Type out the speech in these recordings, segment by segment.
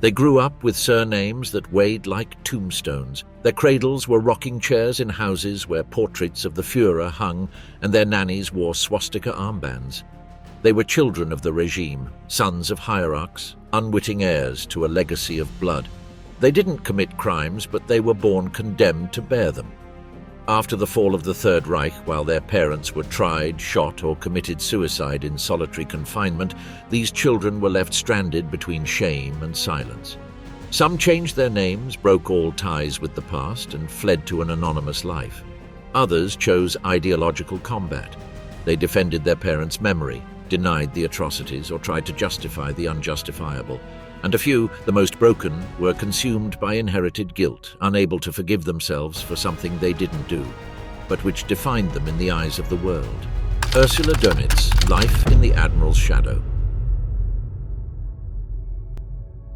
They grew up with surnames that weighed like tombstones. Their cradles were rocking chairs in houses where portraits of the Führer hung, and their nannies wore swastika armbands. They were children of the regime, sons of hierarchs, unwitting heirs to a legacy of blood. They didn't commit crimes, but they were born condemned to bear them. After the fall of the Third Reich, while their parents were tried, shot, or committed suicide in solitary confinement, these children were left stranded between shame and silence. Some changed their names, broke all ties with the past, and fled to an anonymous life. Others chose ideological combat. They defended their parents' memory, denied the atrocities, or tried to justify the unjustifiable. And a few, the most broken, were consumed by inherited guilt, unable to forgive themselves for something they didn't do, but which defined them in the eyes of the world. Ursula Dönitz, Life in the Admiral's Shadow.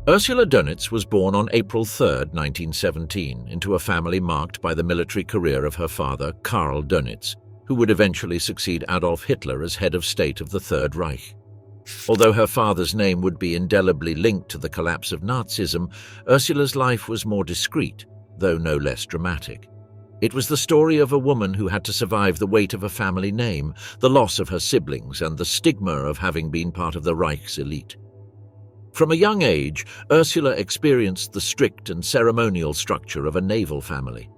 Ursula Dönitz was born on April 3, 1917, into a family marked by the military career of her father, Harald Dönitz, who would eventually succeed Adolf Hitler as head of state of the Third Reich. Although her father's name would be indelibly linked to the collapse of Nazism, Ursula's life was more discreet, though no less dramatic. It was the story of a woman who had to survive the weight of a family name, the loss of her siblings, and the stigma of having been part of the Reich's elite. From a young age, Ursula experienced the strict and ceremonial structure of a naval family.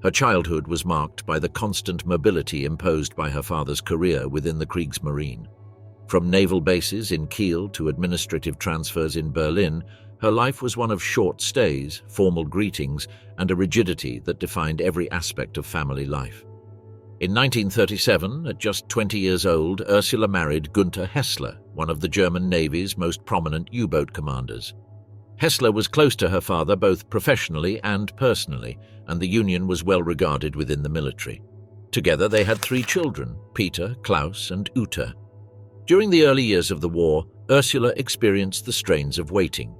Her childhood was marked by the constant mobility imposed by her father's career within the Kriegsmarine. From naval bases in Kiel to administrative transfers in Berlin, her life was one of short stays, formal greetings, and a rigidity that defined every aspect of family life. In 1937, at just 20 years old, Ursula married Günther Hessler, one of the German Navy's most prominent U-boat commanders. Hessler was close to her father both professionally and personally, and the union was well regarded within the military. Together they had 3 children, Peter, Klaus, and Uta. During the early years of the war, Ursula experienced the strains of waiting,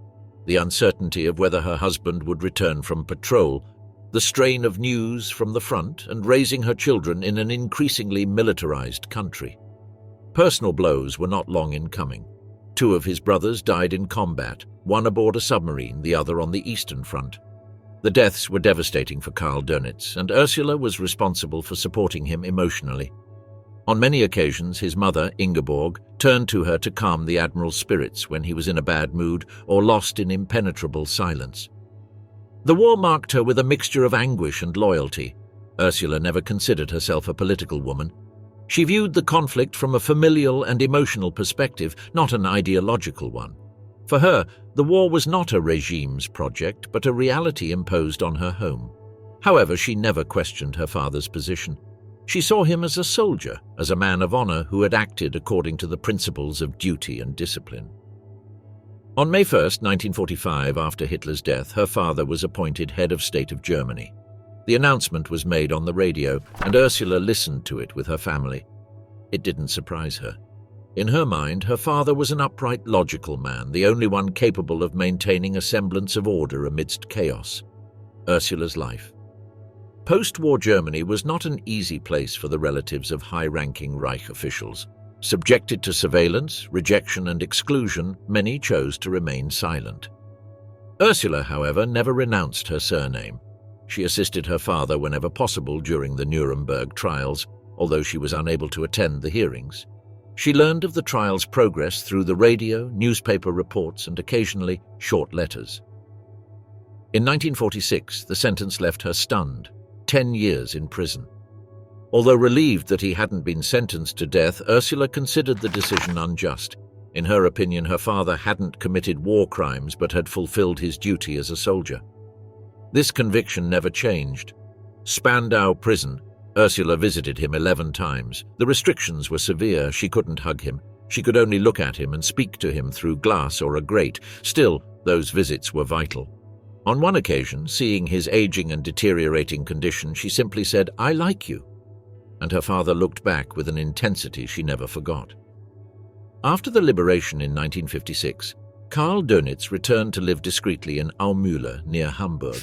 the uncertainty of whether her husband would return from patrol, the strain of news from the front, and raising her children in an increasingly militarized country. Personal blows were not long in coming. 2 of his brothers died in combat, one aboard a submarine, the other on the Eastern Front. The deaths were devastating for Harald Dönitz, and Ursula was responsible for supporting him emotionally. On many occasions, his mother, Ingeborg, turned to her to calm the Admiral's spirits when he was in a bad mood or lost in impenetrable silence. The war marked her with a mixture of anguish and loyalty. Ursula never considered herself a political woman. She viewed the conflict from a familial and emotional perspective, not an ideological one. For her, the war was not a regime's project, but a reality imposed on her home. However, she never questioned her father's position. She saw him as a soldier, as a man of honor who had acted according to the principles of duty and discipline. On May 1, 1945, after Hitler's death, her father was appointed head of state of Germany. The announcement was made on the radio, and Ursula listened to it with her family. It didn't surprise her. In her mind, her father was an upright, logical man, the only one capable of maintaining a semblance of order amidst chaos. Ursula's life. Post-war Germany was not an easy place for the relatives of high-ranking Reich officials. Subjected to surveillance, rejection, and exclusion, many chose to remain silent. Ursula, however, never renounced her surname. She assisted her father whenever possible during the Nuremberg trials, although she was unable to attend the hearings. She learned of the trial's progress through the radio, newspaper reports, and occasionally short letters. In 1946, the sentence left her stunned. 10 years in prison. Although relieved that he hadn't been sentenced to death, Ursula considered the decision unjust. In her opinion, her father hadn't committed war crimes but had fulfilled his duty as a soldier. This conviction never changed. Spandau prison. Ursula visited him 11 times. The restrictions were severe. She couldn't hug him. She could only look at him and speak to him through glass or a grate. Still, those visits were vital. On one occasion, seeing his aging and deteriorating condition, she simply said, "I like you." And her father looked back with an intensity she never forgot. After the liberation in 1956, Harald Dönitz returned to live discreetly in Aumühle, near Hamburg.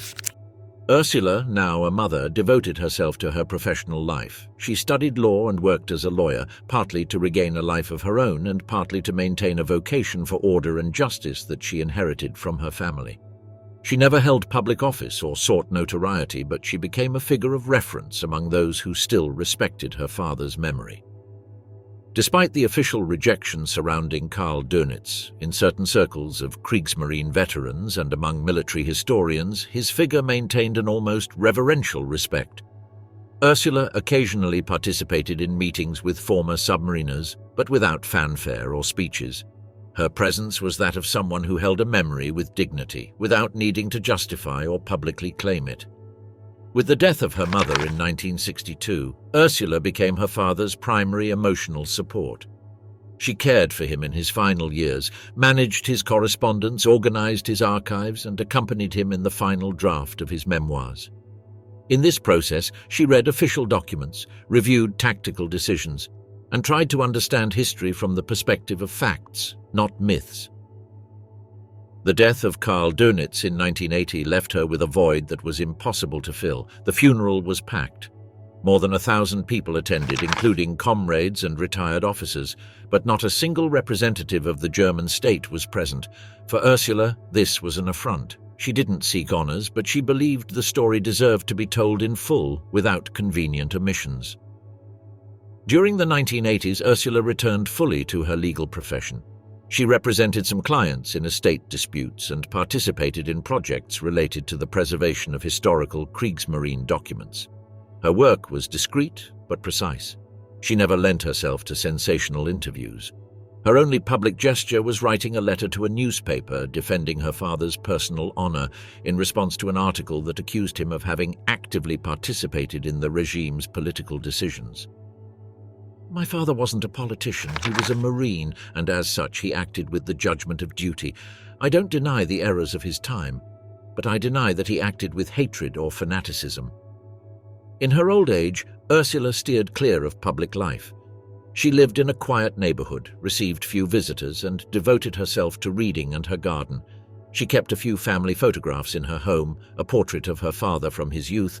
Ursula, now a mother, devoted herself to her professional life. She studied law and worked as a lawyer, partly to regain a life of her own and partly to maintain a vocation for order and justice that she inherited from her family. She never held public office or sought notoriety, but she became a figure of reference among those who still respected her father's memory. Despite the official rejection surrounding Karl Dönitz, in certain circles of Kriegsmarine veterans and among military historians, his figure maintained an almost reverential respect. Ursula occasionally participated in meetings with former submariners, but without fanfare or speeches. Her presence was that of someone who held a memory with dignity, without needing to justify or publicly claim it. With the death of her mother in 1962, Ursula became her father's primary emotional support. She cared for him in his final years, managed his correspondence, organized his archives, and accompanied him in the final draft of his memoirs. In this process, she read official documents, reviewed tactical decisions, and tried to understand history from the perspective of facts, not myths. The death of Karl Dönitz in 1980 left her with a void that was impossible to fill. The funeral was packed. More than 1,000 people attended, including comrades and retired officers, but not a single representative of the German state was present. For Ursula, this was an affront. She didn't seek honors, but she believed the story deserved to be told in full, without convenient omissions. During the 1980s, Ursula returned fully to her legal profession. She represented some clients in estate disputes and participated in projects related to the preservation of historical Kriegsmarine documents. Her work was discreet but precise. She never lent herself to sensational interviews. Her only public gesture was writing a letter to a newspaper defending her father's personal honor in response to an article that accused him of having actively participated in the regime's political decisions. "My father wasn't a politician, he was a Marine, and as such he acted with the judgment of duty. I don't deny the errors of his time, but I deny that he acted with hatred or fanaticism." In her old age, Ursula steered clear of public life. She lived in a quiet neighborhood, received few visitors, and devoted herself to reading and her garden. She kept a few family photographs in her home, a portrait of her father from his youth,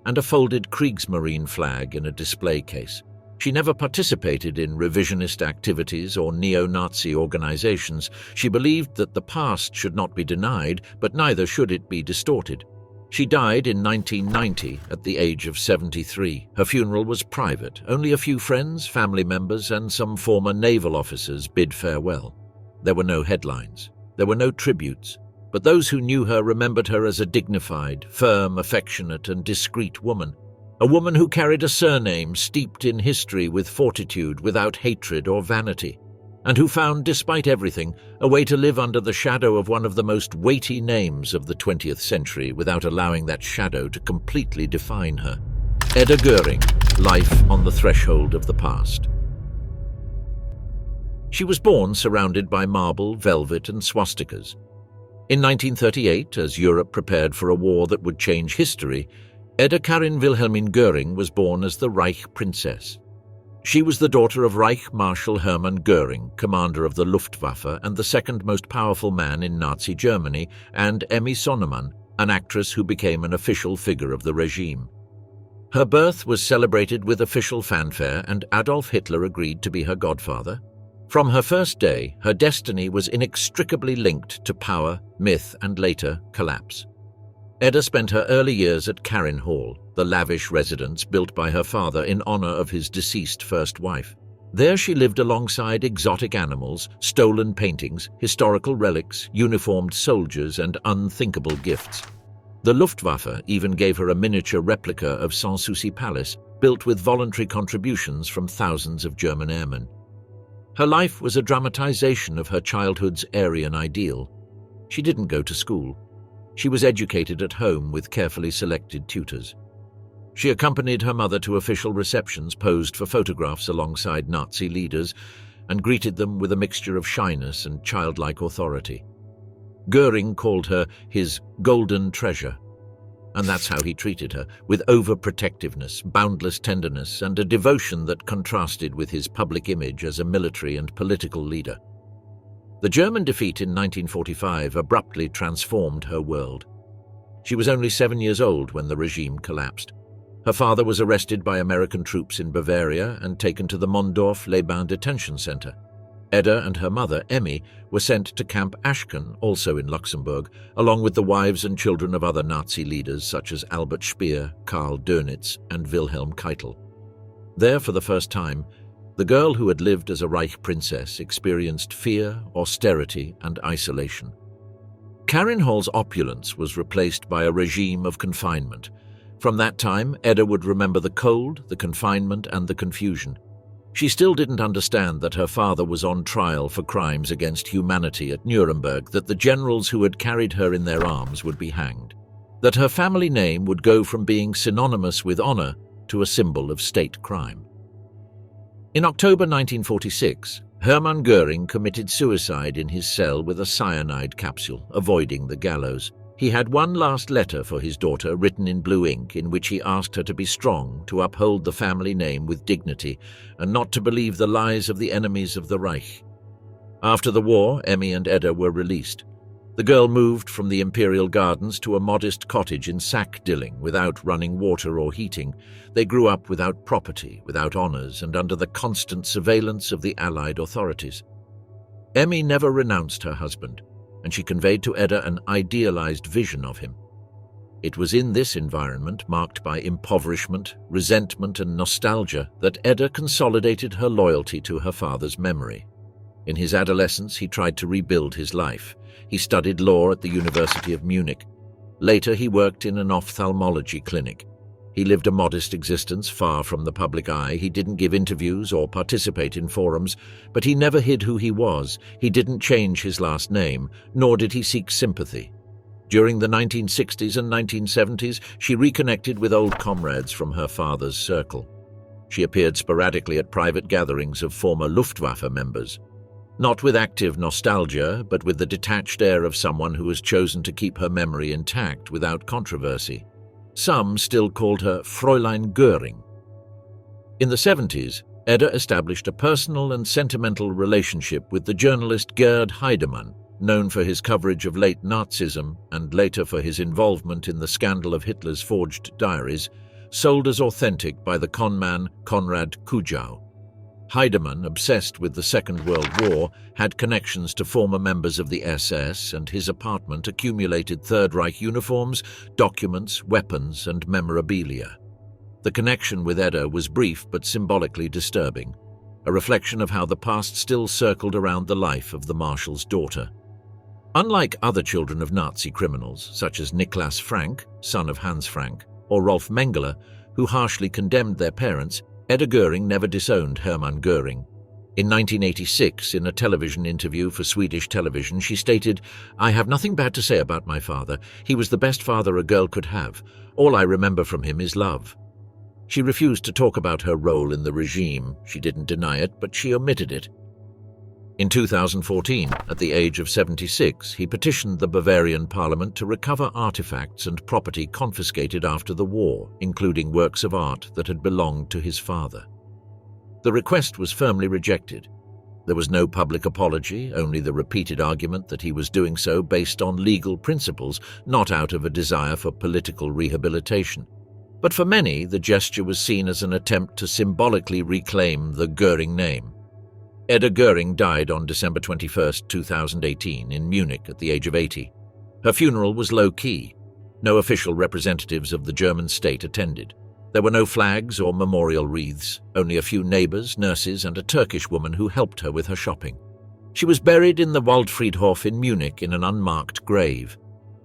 and a folded Kriegsmarine flag in a display case. She never participated in revisionist activities or neo-Nazi organizations. She believed that the past should not be denied, but neither should it be distorted. She died in 1990 at the age of 73. Her funeral was private. Only a few friends, family members, and some former naval officers bid farewell. There were no headlines. There were no tributes. But those who knew her remembered her as a dignified, firm, affectionate, and discreet woman. A woman who carried a surname steeped in history with fortitude, without hatred or vanity, and who found, despite everything, a way to live under the shadow of one of the most weighty names of the 20th century without allowing that shadow to completely define her. Edda Göring, Life on the Threshold of the Past. She was born surrounded by marble, velvet, and swastikas. In 1938, as Europe prepared for a war that would change history, Edda Karin Wilhelmine Göring was born as the Reich Princess. She was the daughter of Reich Marshal Hermann Göring, commander of the Luftwaffe and the second most powerful man in Nazi Germany, and Emmy Sonnemann, an actress who became an official figure of the regime. Her birth was celebrated with official fanfare, and Adolf Hitler agreed to be her godfather. From her first day, her destiny was inextricably linked to power, myth, and later collapse. Edda spent her early years at Karin Hall, the lavish residence built by her father in honor of his deceased first wife. There she lived alongside exotic animals, stolen paintings, historical relics, uniformed soldiers, and unthinkable gifts. The Luftwaffe even gave her a miniature replica of Sanssouci Palace, built with voluntary contributions from thousands of German airmen. Her life was a dramatization of her childhood's Aryan ideal. She didn't go to school. She was educated at home with carefully selected tutors. She accompanied her mother to official receptions, posed for photographs alongside Nazi leaders, and greeted them with a mixture of shyness and childlike authority. Göring called her his golden treasure, and that's how he treated her, with overprotectiveness, boundless tenderness, and a devotion that contrasted with his public image as a military and political leader. The German defeat in 1945 abruptly transformed her world. She was only 7 years old when the regime collapsed. Her father was arrested by American troops in Bavaria and taken to the Mondorf-les-Bains detention center. Edda and her mother, Emmy, were sent to Camp Aschken, also in Luxembourg, along with the wives and children of other Nazi leaders such as Albert Speer, Harald Dönitz, and Wilhelm Keitel. There, for the first time, the girl who had lived as a Reich princess experienced fear, austerity, and isolation. Karin Hall's opulence was replaced by a regime of confinement. From that time, Edda would remember the cold, the confinement, and the confusion. She still didn't understand that her father was on trial for crimes against humanity at Nuremberg, that the generals who had carried her in their arms would be hanged, that her family name would go from being synonymous with honor to a symbol of state crime. In October 1946, Hermann Göring committed suicide in his cell with a cyanide capsule, avoiding the gallows. He had one last letter for his daughter written in blue ink in which he asked her to be strong, to uphold the family name with dignity, and not to believe the lies of the enemies of the Reich. After the war, Emmy and Edda were released. The girl moved from the Imperial Gardens to a modest cottage in Sackdilling without running water or heating. They grew up without property, without honors, and under the constant surveillance of the Allied authorities. Emmy never renounced her husband, and she conveyed to Edda an idealized vision of him. It was in this environment, marked by impoverishment, resentment, and nostalgia, that Edda consolidated her loyalty to her father's memory. In his adolescence, he tried to rebuild his life. He studied law at the University of Munich. Later, he worked in an ophthalmology clinic. He lived a modest existence far from the public eye. He didn't give interviews or participate in forums, but he never hid who he was. He didn't change his last name, nor did he seek sympathy. During the 1960s and 1970s, she reconnected with old comrades from her father's circle. She appeared sporadically at private gatherings of former Luftwaffe members. Not with active nostalgia, but with the detached air of someone who has chosen to keep her memory intact without controversy. Some still called her Fräulein Göring. In the 70s, Edda established a personal and sentimental relationship with the journalist Gerd Heidemann, known for his coverage of late Nazism and later for his involvement in the scandal of Hitler's forged diaries, sold as authentic by the conman Konrad Kujau. Heidemann, obsessed with the Second World War, had connections to former members of the SS, and his apartment accumulated Third Reich uniforms, documents, weapons, and memorabilia. The connection with Edda was brief but symbolically disturbing, a reflection of how the past still circled around the life of the Marshal's daughter. Unlike other children of Nazi criminals, such as Niklas Frank, son of Hans Frank, or Rolf Mengele, who harshly condemned their parents, Edda Göring never disowned Hermann Göring. In 1986, in a television interview for Swedish television, she stated, "I have nothing bad to say about my father. He was the best father a girl could have. All I remember from him is love." She refused to talk about her role in the regime. She didn't deny it, but she omitted it. In 2014, at the age of 76, he petitioned the Bavarian parliament to recover artifacts and property confiscated after the war, including works of art that had belonged to his father. The request was firmly rejected. There was no public apology, only the repeated argument that he was doing so based on legal principles, not out of a desire for political rehabilitation. But for many, the gesture was seen as an attempt to symbolically reclaim the Göring name. Edda Göring died on December 21, 2018, in Munich at the age of 80. Her funeral was low-key. No official representatives of the German state attended. There were no flags or memorial wreaths, only a few neighbors, nurses, and a Turkish woman who helped her with her shopping. She was buried in the Waldfriedhof in Munich in an unmarked grave.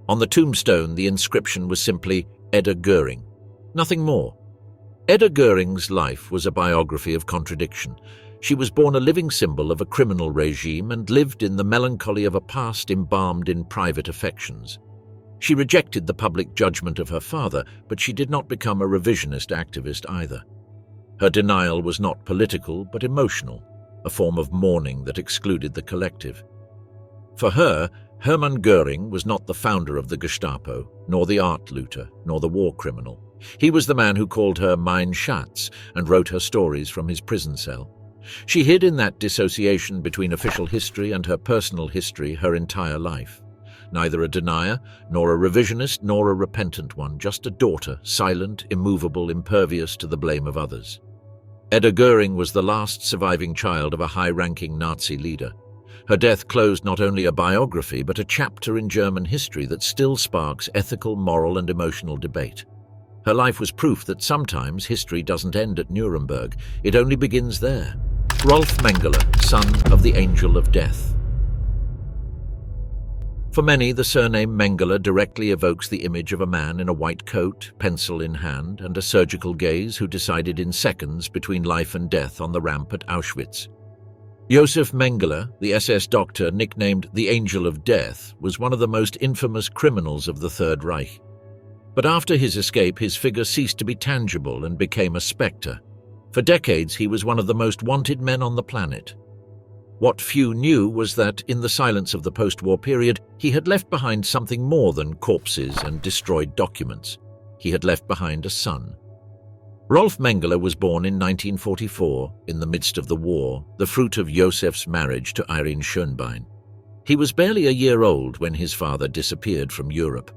On the tombstone, the inscription was simply Edda Göring. Nothing more. Edda Göring's life was a biography of contradiction. She was born a living symbol of a criminal regime and lived in the melancholy of a past embalmed in private affections. She rejected the public judgment of her father, but she did not become a revisionist activist either. Her denial was not political but emotional, a form of mourning that excluded the collective. For her, Hermann Göring was not the founder of the Gestapo, nor the art looter, nor the war criminal. He was the man who called her Mein Schatz and wrote her stories from his prison cell. She hid in that dissociation between official history and her personal history her entire life. neither a denier, nor a revisionist, nor a repentant one, just a daughter, silent, immovable, impervious to the blame of others. Edda Göring was the last surviving child of a high-ranking Nazi leader. Her death closed not only a biography, but a chapter in German history that still sparks ethical, moral, and emotional debate. Her life was proof that sometimes history doesn't end at Nuremberg, it only begins there. Rolf Mengele, son of the Angel of Death. For many, the surname Mengele directly evokes the image of a man in a white coat, pencil in hand, and a surgical gaze who decided in seconds between life and death on the ramp at Auschwitz. Josef Mengele, the SS doctor nicknamed the Angel of Death, was one of the most infamous criminals of the Third Reich. But after his escape, his figure ceased to be tangible and became a spectre. For decades, he was one of the most wanted men on the planet. What few knew was that, in the silence of the post-war period, he had left behind something more than corpses and destroyed documents. He had left behind a son. Rolf Mengele was born in 1944, in the midst of the war, the fruit of Josef's marriage to Irene Schönbein. He was barely a year old when his father disappeared from Europe.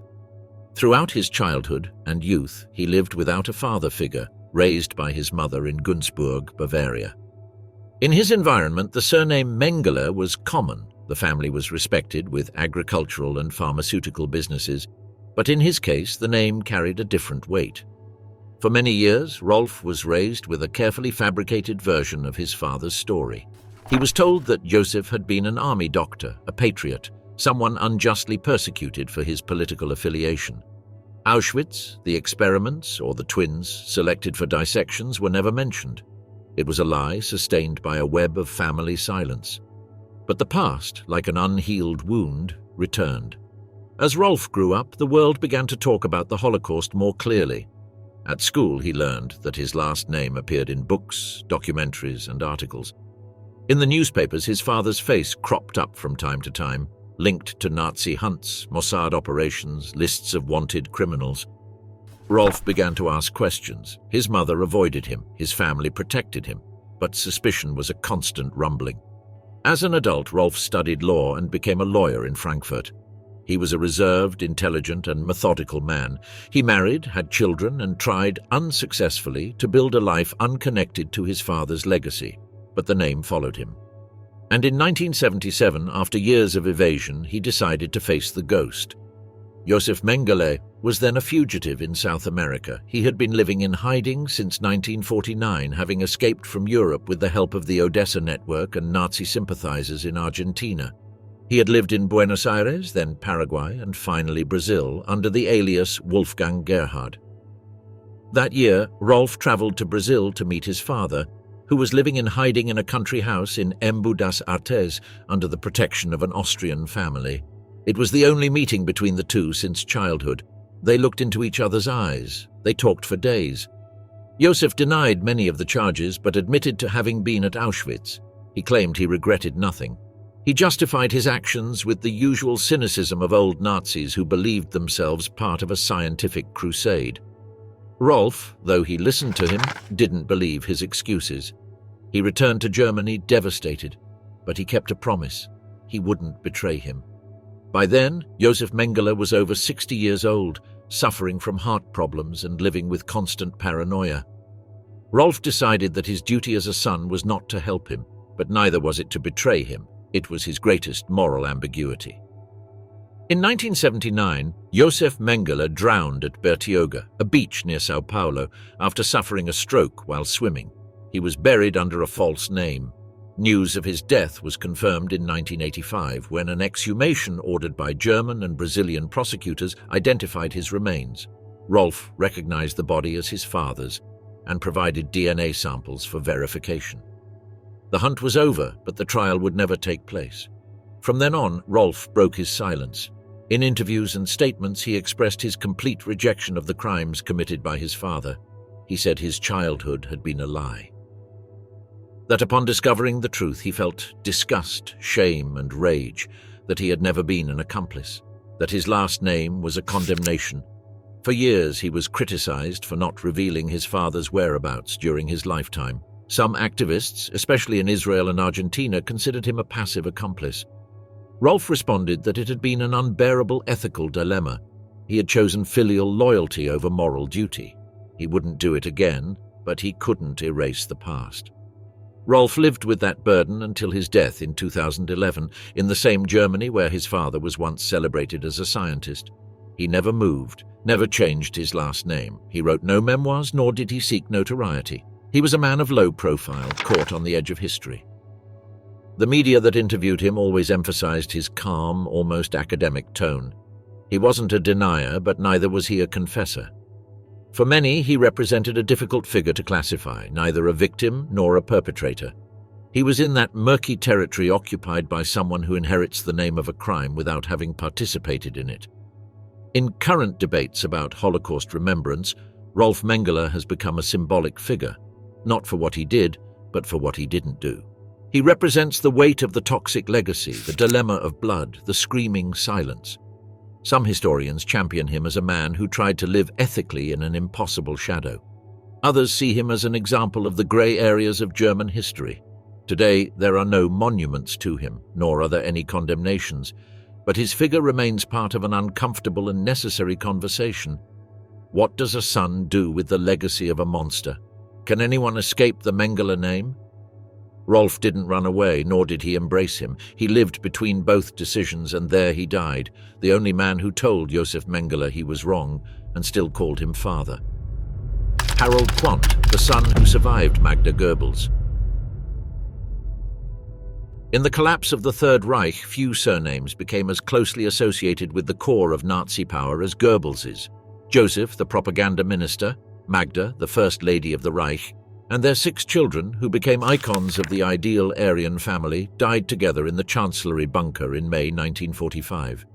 Throughout his childhood and youth, he lived without a father figure, raised by his mother in Günzburg, Bavaria. In his environment, the surname Mengele was common. The family was respected, with agricultural and pharmaceutical businesses, but in his case, the name carried a different weight. For many years, Rolf was raised with a carefully fabricated version of his father's story. He was told that Josef had been an army doctor, a patriot, someone unjustly persecuted for his political affiliation. Auschwitz, the experiments, or the twins selected for dissections were never mentioned. It was a lie sustained by a web of family silence. But the past, like an unhealed wound, returned. As Rolf grew up, the world began to talk about the Holocaust more clearly. At school, he learned that his last name appeared in books, documentaries, and articles. In the newspapers, his father's face cropped up from time to time, linked to Nazi hunts, Mossad operations, lists of wanted criminals. Rolf began to ask questions. His mother avoided him, his family protected him, but suspicion was a constant rumbling. As an adult, Rolf studied law and became a lawyer in Frankfurt. He was a reserved, intelligent, and methodical man. He married, had children, and tried, unsuccessfully, to build a life unconnected to his father's legacy, but the name followed him. And in 1977, after years of evasion, he decided to face the ghost. Josef Mengele was then a fugitive in South America. He had been living in hiding since 1949, having escaped from Europe with the help of the Odessa network and Nazi sympathizers in Argentina. He had lived in Buenos Aires, then Paraguay, and finally Brazil, under the alias Wolfgang Gerhard. That year, Rolf traveled to Brazil to meet his father, who was living in hiding in a country house in Embu das Artes under the protection of an Austrian family. It was the only meeting between the two since childhood. They looked into each other's eyes. They talked for days. Josef denied many of the charges, but admitted to having been at Auschwitz. He claimed he regretted nothing. He justified his actions with the usual cynicism of old Nazis who believed themselves part of a scientific crusade. Rolf, though he listened to him, didn't believe his excuses. He returned to Germany devastated, but he kept a promise. He wouldn't betray him. By then, Josef Mengele was over 60 years old, suffering from heart problems and living with constant paranoia. Rolf decided that his duty as a son was not to help him, but neither was it to betray him. It was his greatest moral ambiguity. In 1979, Josef Mengele drowned at Bertioga, a beach near Sao Paulo, after suffering a stroke while swimming. He was buried under a false name. News of his death was confirmed in 1985 when an exhumation ordered by German and Brazilian prosecutors identified his remains. Rolf recognized the body as his father's and provided DNA samples for verification. The hunt was over, but the trial would never take place. From then on, Rolf broke his silence. In interviews and statements, he expressed his complete rejection of the crimes committed by his father. He said his childhood had been a lie. That upon discovering the truth, he felt disgust, shame, and rage, that he had never been an accomplice, that his last name was a condemnation. For years, he was criticized for not revealing his father's whereabouts during his lifetime. Some activists, especially in Israel and Argentina, considered him a passive accomplice. Rolf responded that it had been an unbearable ethical dilemma. He had chosen filial loyalty over moral duty. He wouldn't do it again, but he couldn't erase the past. Rolf lived with that burden until his death in 2011, in the same Germany where his father was once celebrated as a scientist. He never moved, never changed his last name. He wrote no memoirs, nor did he seek notoriety. He was a man of low profile, caught on the edge of history. The media that interviewed him always emphasized his calm, almost academic tone. He wasn't a denier, but neither was he a confessor. For many, he represented a difficult figure to classify, neither a victim nor a perpetrator. He was in that murky territory occupied by someone who inherits the name of a crime without having participated in it. In current debates about Holocaust remembrance, Rolf Mengele has become a symbolic figure, not for what he did, but for what he didn't do. He represents the weight of the toxic legacy, the dilemma of blood, the screaming silence. Some historians champion him as a man who tried to live ethically in an impossible shadow. Others see him as an example of the grey areas of German history. Today, there are no monuments to him, nor are there any condemnations, but his figure remains part of an uncomfortable and necessary conversation. What does a son do with the legacy of a monster? Can anyone escape the Mengele name? Rolf didn't run away, nor did he embrace him. He lived between both decisions, and there he died, the only man who told Josef Mengele he was wrong and still called him father. Harald Quandt, the son who survived Magda Goebbels. In the collapse of the Third Reich, few surnames became as closely associated with the core of Nazi power as Goebbels's. Joseph, the propaganda minister, Magda, the First Lady of the Reich, and their 6 children, who became icons of the ideal Aryan family, died together in the Chancellery bunker in May 1945.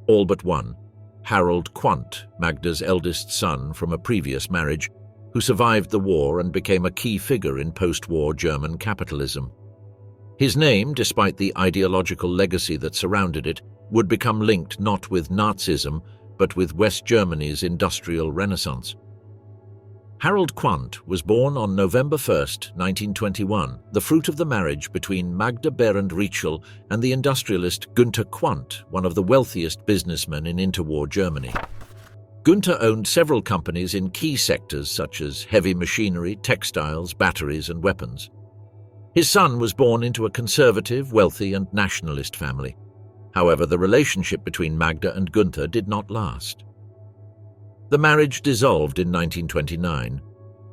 All but one, Harald Quandt, Magda's eldest son from a previous marriage, who survived the war and became a key figure in post-war German capitalism. His name, despite the ideological legacy that surrounded it, would become linked not with Nazism, but with West Germany's industrial renaissance. Harald Quandt was born on November 1, 1921, the fruit of the marriage between Magda Berend Rietschel and the industrialist Günther Quandt, one of the wealthiest businessmen in interwar Germany. Günther owned several companies in key sectors such as heavy machinery, textiles, batteries, and weapons. His son was born into a conservative, wealthy, and nationalist family. However, the relationship between Magda and Günther did not last. The marriage dissolved in 1929.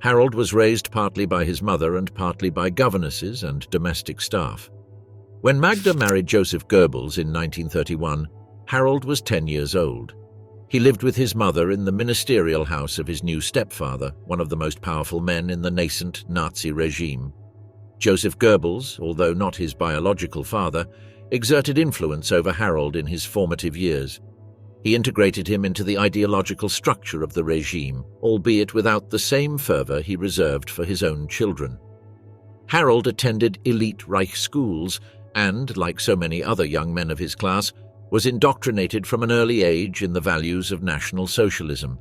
Harald was raised partly by his mother and partly by governesses and domestic staff. When Magda married Joseph Goebbels in 1931, Harald was 10 years old. He lived with his mother in the ministerial house of his new stepfather, one of the most powerful men in the nascent Nazi regime. Joseph Goebbels, although not his biological father, exerted influence over Harald in his formative years. He integrated him into the ideological structure of the regime, albeit without the same fervor he reserved for his own children. Harald attended elite Reich schools and, like so many other young men of his class, was indoctrinated from an early age in the values of National Socialism.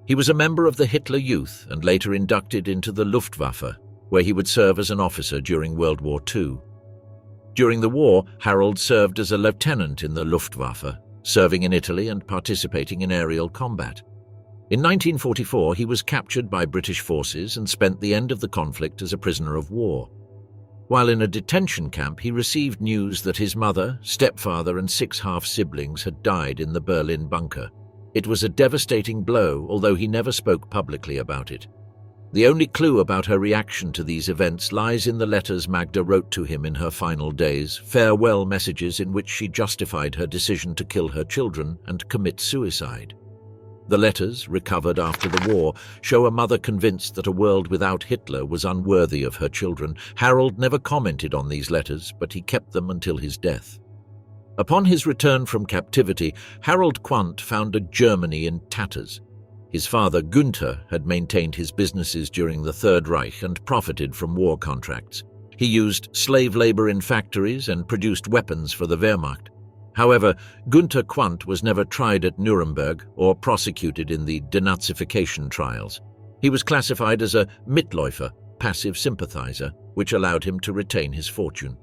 He was a member of the Hitler Youth and later inducted into the Luftwaffe, where he would serve as an officer during World War II. During the war, Harald served as a lieutenant in the Luftwaffe, serving in Italy and participating in aerial combat. In 1944, he was captured by British forces and spent the end of the conflict as a prisoner of war. While in a detention camp, he received news that his mother, stepfather, and 6 half-siblings had died in the Berlin bunker. It was a devastating blow, although he never spoke publicly about it. The only clue about her reaction to these events lies in the letters Magda wrote to him in her final days, farewell messages in which she justified her decision to kill her children and commit suicide. The letters, recovered after the war, show a mother convinced that a world without Hitler was unworthy of her children. Harald never commented on these letters, but he kept them until his death. Upon his return from captivity, Harald Quandt found a Germany in tatters. His father, Günther, had maintained his businesses during the Third Reich and profited from war contracts. He used slave labor in factories and produced weapons for the Wehrmacht. However, Günther Quandt was never tried at Nuremberg or prosecuted in the denazification trials. He was classified as a Mitläufer, passive sympathizer, which allowed him to retain his fortune.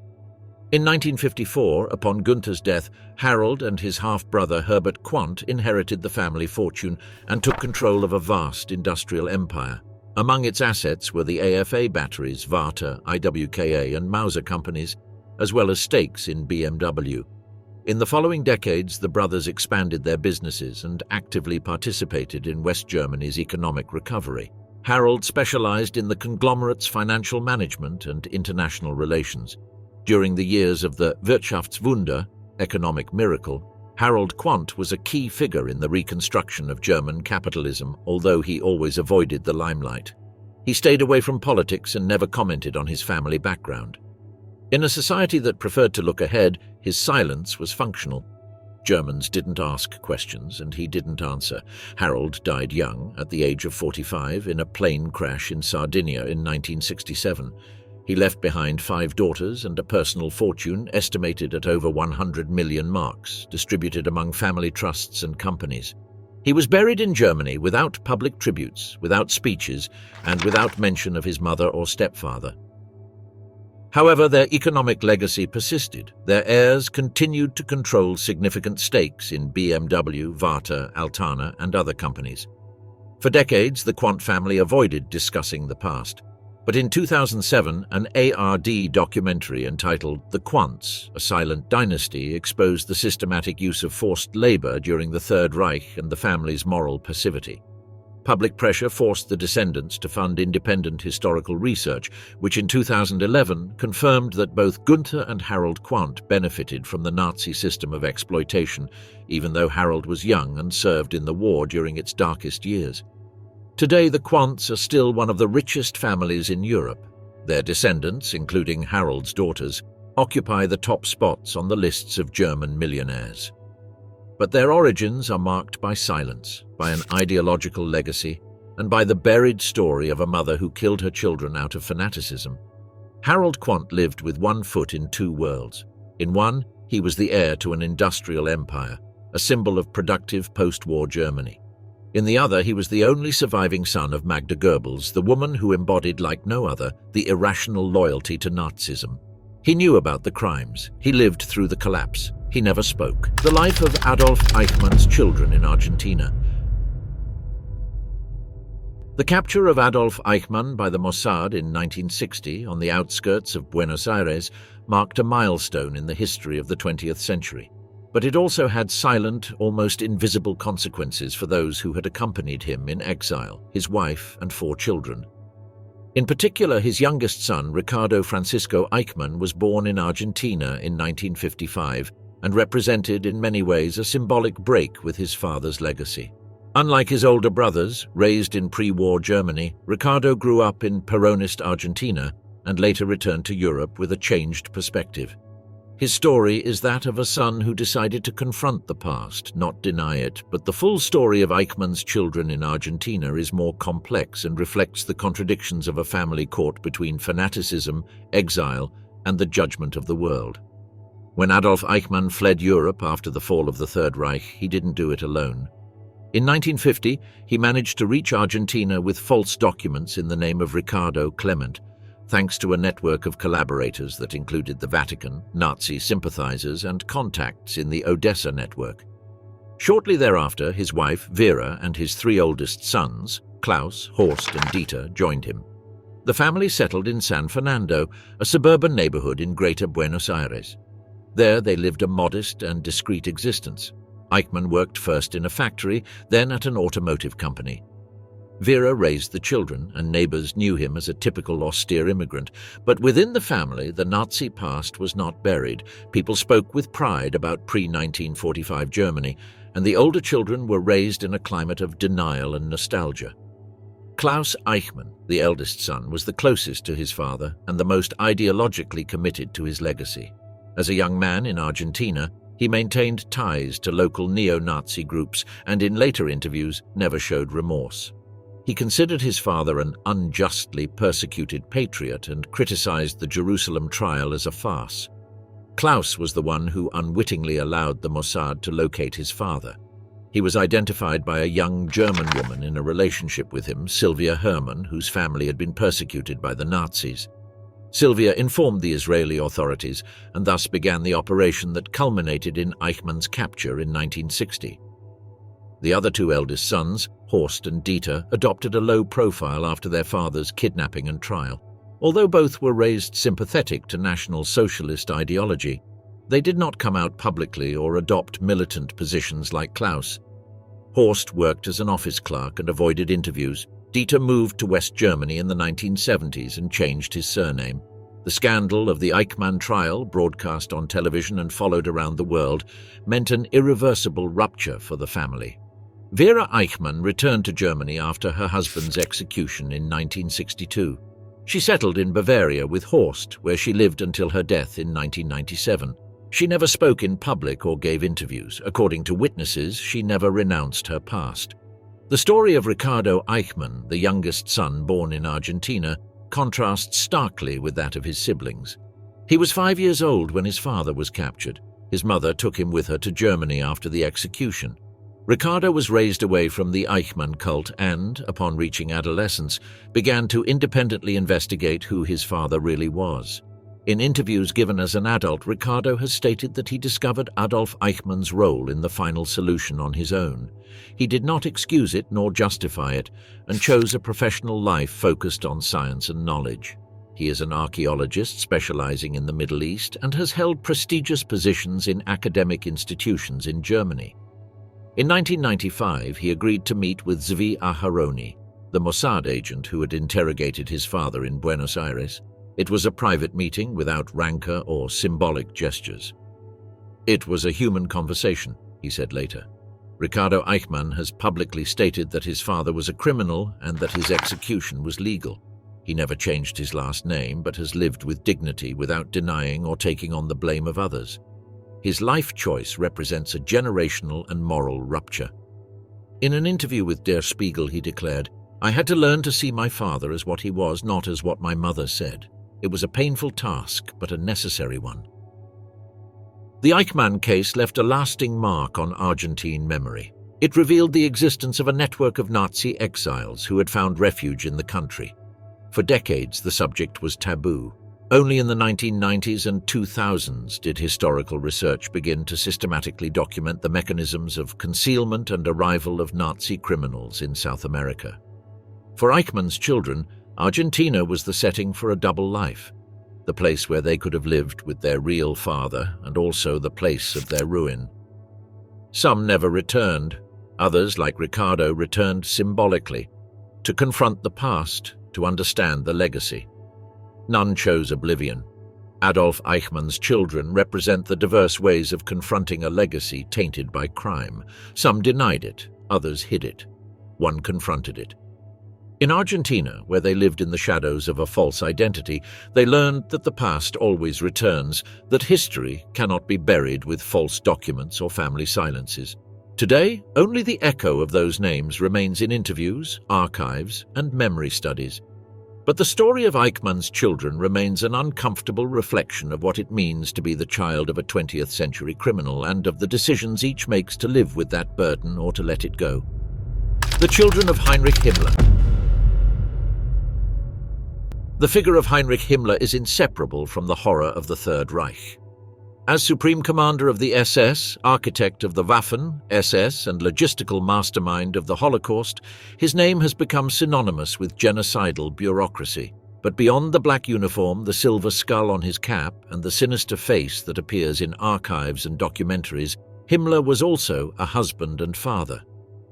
In 1954, upon Gunther's death, Harald and his half-brother Herbert Quandt inherited the family fortune and took control of a vast industrial empire. Among its assets were the AFA batteries, Varta, IWKA and Mauser companies, as well as stakes in BMW. In the following decades, the brothers expanded their businesses and actively participated in West Germany's economic recovery. Harald specialized in the conglomerate's financial management and international relations. During the years of the Wirtschaftswunder, economic miracle, Harald Quandt was a key figure in the reconstruction of German capitalism, although he always avoided the limelight. He stayed away from politics and never commented on his family background. In a society that preferred to look ahead, his silence was functional. Germans didn't ask questions, and he didn't answer. Harald died young, at the age of 45, in a plane crash in Sardinia in 1967. He left behind 5 daughters and a personal fortune estimated at over 100 million marks, distributed among family trusts and companies. He was buried in Germany without public tributes, without speeches, and without mention of his mother or stepfather. However, their economic legacy persisted. Their heirs continued to control significant stakes in BMW, Varta, Altana, and other companies. For decades, the Quandt family avoided discussing the past. But in 2007, an ARD documentary entitled The Quandts, A Silent Dynasty, exposed the systematic use of forced labor during the Third Reich and the family's moral passivity. Public pressure forced the descendants to fund independent historical research, which in 2011 confirmed that both Gunther and Harald Quandt benefited from the Nazi system of exploitation, even though Harald was young and served in the war during its darkest years. Today, the Quandts are still one of the richest families in Europe. Their descendants, including Harald's daughters, occupy the top spots on the lists of German millionaires. But their origins are marked by silence, by an ideological legacy, and by the buried story of a mother who killed her children out of fanaticism. Harald Quandt lived with one foot in 2 worlds. In one, he was the heir to an industrial empire, a symbol of productive post-war Germany. In the other, he was the only surviving son of Magda Goebbels, the woman who embodied, like no other, the irrational loyalty to Nazism. He knew about the crimes. He lived through the collapse. He never spoke. The life of Adolf Eichmann's children in Argentina. The capture of Adolf Eichmann by the Mossad in 1960 on the outskirts of Buenos Aires marked a milestone in the history of the 20th century. But it also had silent, almost invisible consequences for those who had accompanied him in exile, his wife and 4 children. In particular, his youngest son, Ricardo Francisco Eichmann, was born in Argentina in 1955 and represented in many ways a symbolic break with his father's legacy. Unlike his older brothers, raised in pre-war Germany, Ricardo grew up in Peronist Argentina and later returned to Europe with a changed perspective. His story is that of a son who decided to confront the past, not deny it, but the full story of Eichmann's children in Argentina is more complex and reflects the contradictions of a family caught between fanaticism, exile, and the judgment of the world. When Adolf Eichmann fled Europe after the fall of the Third Reich, he didn't do it alone. In 1950, he managed to reach Argentina with false documents in the name of Ricardo Clement, thanks to a network of collaborators that included the Vatican, Nazi sympathizers, and contacts in the Odessa network. Shortly thereafter, his wife, Vera, and his 3 oldest sons, Klaus, Horst, and Dieter, joined him. The family settled in San Fernando, a suburban neighborhood in Greater Buenos Aires. There they lived a modest and discreet existence. Eichmann worked first in a factory, then at an automotive company. Vera raised the children, and neighbors knew him as a typical austere immigrant. But within the family, the Nazi past was not buried. People spoke with pride about pre-1945 Germany, and the older children were raised in a climate of denial and nostalgia. Klaus Eichmann, the eldest son, was the closest to his father and the most ideologically committed to his legacy. As a young man in Argentina, he maintained ties to local neo-Nazi groups and in later interviews never showed remorse. He considered his father an unjustly persecuted patriot and criticized the Jerusalem trial as a farce. Klaus was the one who unwittingly allowed the Mossad to locate his father. He was identified by a young German woman in a relationship with him, Sylvia Hermann, whose family had been persecuted by the Nazis. Sylvia informed the Israeli authorities and thus began the operation that culminated in Eichmann's capture in 1960. The other two eldest sons, Horst and Dieter, adopted a low profile after their father's kidnapping and trial. Although both were raised sympathetic to National Socialist ideology, they did not come out publicly or adopt militant positions like Klaus. Horst worked as an office clerk and avoided interviews. Dieter moved to West Germany in the 1970s and changed his surname. The scandal of the Eichmann trial, broadcast on television and followed around the world, meant an irreversible rupture for the family. Vera Eichmann returned to Germany after her husband's execution in 1962. She settled in Bavaria with Horst, where she lived until her death in 1997. She never spoke in public or gave interviews. According to witnesses, she never renounced her past. The story of Ricardo Eichmann, the youngest son born in Argentina, contrasts starkly with that of his siblings. He was 5 years old when his father was captured. His mother took him with her to Germany after the execution. Ricardo was raised away from the Eichmann cult and, upon reaching adolescence, began to independently investigate who his father really was. In interviews given as an adult, Ricardo has stated that he discovered Adolf Eichmann's role in the final solution on his own. He did not excuse it nor justify it, and chose a professional life focused on science and knowledge. He is an archaeologist specializing in the Middle East and has held prestigious positions in academic institutions in Germany. In 1995, he agreed to meet with Zvi Aharoni, the Mossad agent who had interrogated his father in Buenos Aires. It was a private meeting without rancor or symbolic gestures. "It was a human conversation," he said later. Ricardo Eichmann has publicly stated that his father was a criminal and that his execution was legal. He never changed his last name, but has lived with dignity without denying or taking on the blame of others. His life choice represents a generational and moral rupture. In an interview with Der Spiegel, he declared, "I had to learn to see my father as what he was, not as what my mother said. It was a painful task, but a necessary one." The Eichmann case left a lasting mark on Argentine memory. It revealed the existence of a network of Nazi exiles who had found refuge in the country. For decades, the subject was taboo. Only in the 1990s and 2000s did historical research begin to systematically document the mechanisms of concealment and arrival of Nazi criminals in South America. For Eichmann's children, Argentina was the setting for a double life, the place where they could have lived with their real father and also the place of their ruin. Some never returned. Others, like Ricardo, returned symbolically, to confront the past, to understand the legacy. None chose oblivion. Adolf Eichmann's children represent the diverse ways of confronting a legacy tainted by crime. Some denied it, others hid it. One confronted it. In Argentina, where they lived in the shadows of a false identity, they learned that the past always returns, that history cannot be buried with false documents or family silences. Today, only the echo of those names remains in interviews, archives, and memory studies. But the story of Eichmann's children remains an uncomfortable reflection of what it means to be the child of a 20th century criminal and of the decisions each makes to live with that burden or to let it go. The children of Heinrich Himmler. The figure of Heinrich Himmler is inseparable from the horror of the Third Reich. As Supreme Commander of the SS, architect of the Waffen, SS, and logistical mastermind of the Holocaust, his name has become synonymous with genocidal bureaucracy. But beyond the black uniform, the silver skull on his cap, and the sinister face that appears in archives and documentaries, Himmler was also a husband and father.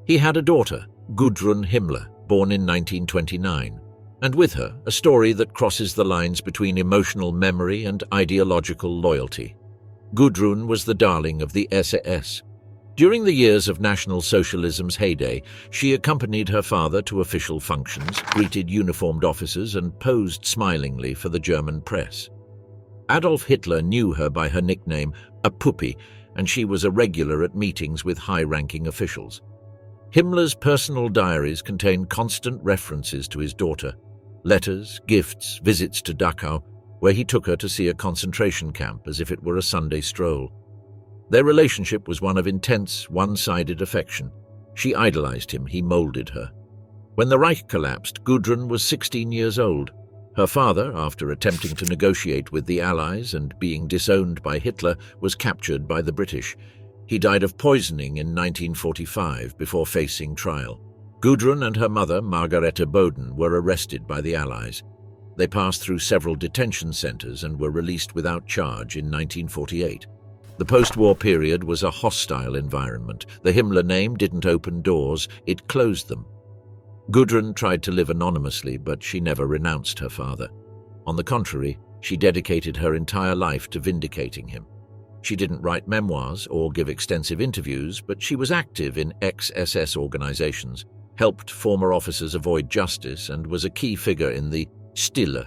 He had a daughter, Gudrun Himmler, born in 1929. And with her, a story that crosses the lines between emotional memory and ideological loyalty. Gudrun was the darling of the SS. During the years of National Socialism's heyday, she accompanied her father to official functions, greeted uniformed officers, and posed smilingly for the German press. Adolf Hitler knew her by her nickname, a puppy, and she was a regular at meetings with high-ranking officials. Himmler's personal diaries contain constant references to his daughter. Letters, gifts, visits to Dachau, where he took her to see a concentration camp as if it were a Sunday stroll. Their relationship was one of intense, one-sided affection. She idolized him, he molded her. When the Reich collapsed, Gudrun was 16 years old. Her father, after attempting to negotiate with the Allies and being disowned by Hitler, was captured by the British. He died of poisoning in 1945 before facing trial. Gudrun and her mother, Margareta Boden, were arrested by the Allies. They passed through several detention centers and were released without charge in 1948. The post-war period was a hostile environment. The Himmler name didn't open doors, it closed them. Gudrun tried to live anonymously, but she never renounced her father. On the contrary, she dedicated her entire life to vindicating him. She didn't write memoirs or give extensive interviews, but she was active in ex-SS organizations, helped former officers avoid justice, and was a key figure in the Stille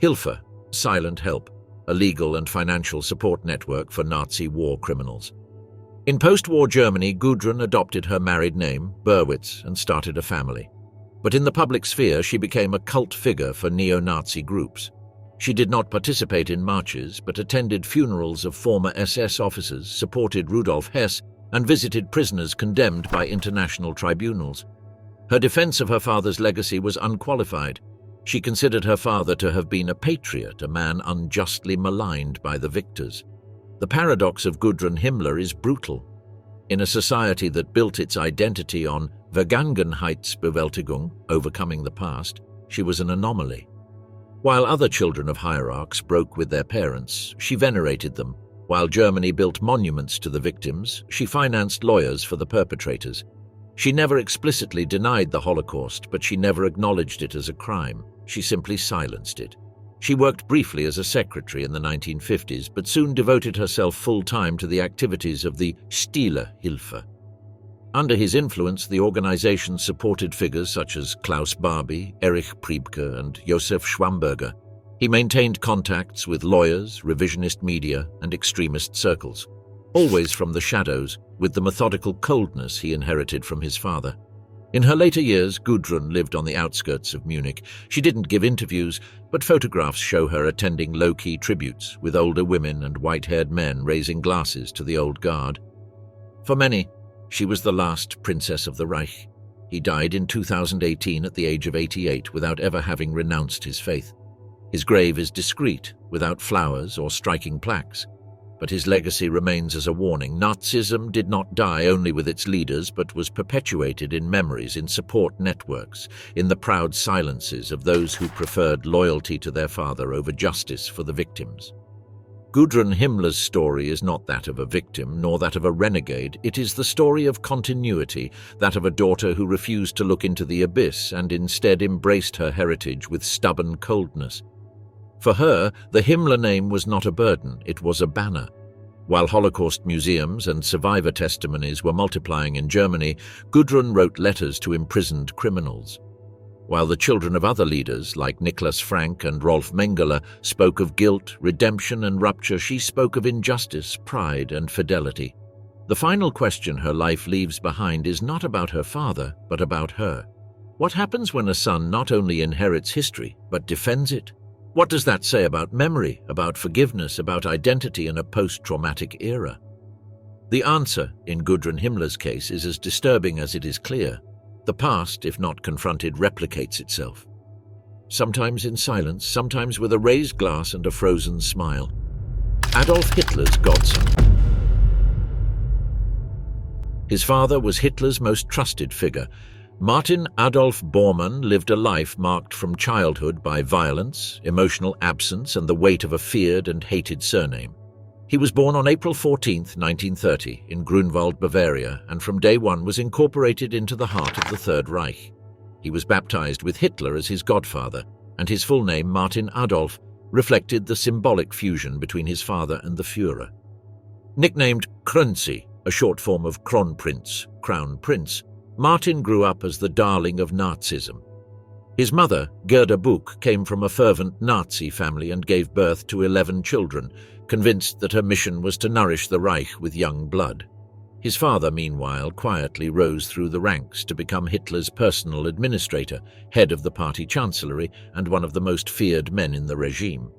Hilfe, silent help, a legal and financial support network for Nazi war criminals. In post-war Germany, Gudrun adopted her married name, Berwitz, and started a family. But in the public sphere, she became a cult figure for neo-Nazi groups. She did not participate in marches, but attended funerals of former SS officers, supported Rudolf Hess, and visited prisoners condemned by international tribunals. Her defense of her father's legacy was unqualified. She considered her father to have been a patriot, a man unjustly maligned by the victors. The paradox of Gudrun Himmler is brutal. In a society that built its identity on Vergangenheitsbewältigung, overcoming the past, she was an anomaly. While other children of hierarchs broke with their parents, she venerated them. While Germany built monuments to the victims, she financed lawyers for the perpetrators. She never explicitly denied the Holocaust, but she never acknowledged it as a crime. She simply silenced it. She worked briefly as a secretary in the 1950s, but soon devoted herself full-time to the activities of the Stille Hilfe. Under his influence, the organization supported figures such as Klaus Barbie, Erich Priebke, and Josef Schwamberger. He maintained contacts with lawyers, revisionist media, and extremist circles, always from the shadows, with the methodical coldness he inherited from his father. In her later years, Gudrun lived on the outskirts of Munich. She didn't give interviews, but photographs show her attending low-key tributes, with older women and white-haired men raising glasses to the old guard. For many, she was the last princess of the Reich. He died in 2018 at the age of 88 without ever having renounced his faith. His grave is discreet, without flowers or striking plaques. But his legacy remains as a warning. Nazism did not die only with its leaders, but was perpetuated in memories, in support networks, in the proud silences of those who preferred loyalty to their father over justice for the victims. Gudrun Himmler's story is not that of a victim, nor that of a renegade. It is the story of continuity, that of a daughter who refused to look into the abyss and instead embraced her heritage with stubborn coldness. For her, the Himmler name was not a burden, it was a banner. While Holocaust museums and survivor testimonies were multiplying in Germany, Gudrun wrote letters to imprisoned criminals. While the children of other leaders, like Niklas Frank and Rolf Mengele, spoke of guilt, redemption, and rupture, she spoke of injustice, pride, and fidelity. The final question her life leaves behind is not about her father, but about her. What happens when a son not only inherits history, but defends it? What does that say about memory, about forgiveness, about identity in a post-traumatic era? The answer, in Gudrun Himmler's case, is as disturbing as it is clear. The past, if not confronted, replicates itself. Sometimes in silence, sometimes with a raised glass and a frozen smile. Adolf Hitler's godson. His father was Hitler's most trusted figure. Martin Adolf Bormann lived a life marked from childhood by violence, emotional absence, and the weight of a feared and hated surname. He was born on April 14, 1930, in Grunwald, Bavaria, and from day one was incorporated into the heart of the Third Reich. He was baptized with Hitler as his godfather, and his full name, Martin Adolf, reflected the symbolic fusion between his father and the Führer. Nicknamed Krönzi, a short form of Kronprinz, Crown Prince, Martin grew up as the darling of Nazism. His mother, Gerda Buch, came from a fervent Nazi family and gave birth to 11 children, convinced that her mission was to nourish the Reich with young blood. His father, meanwhile, quietly rose through the ranks to become Hitler's personal administrator, head of the party chancellery, and one of the most feared men in the regime.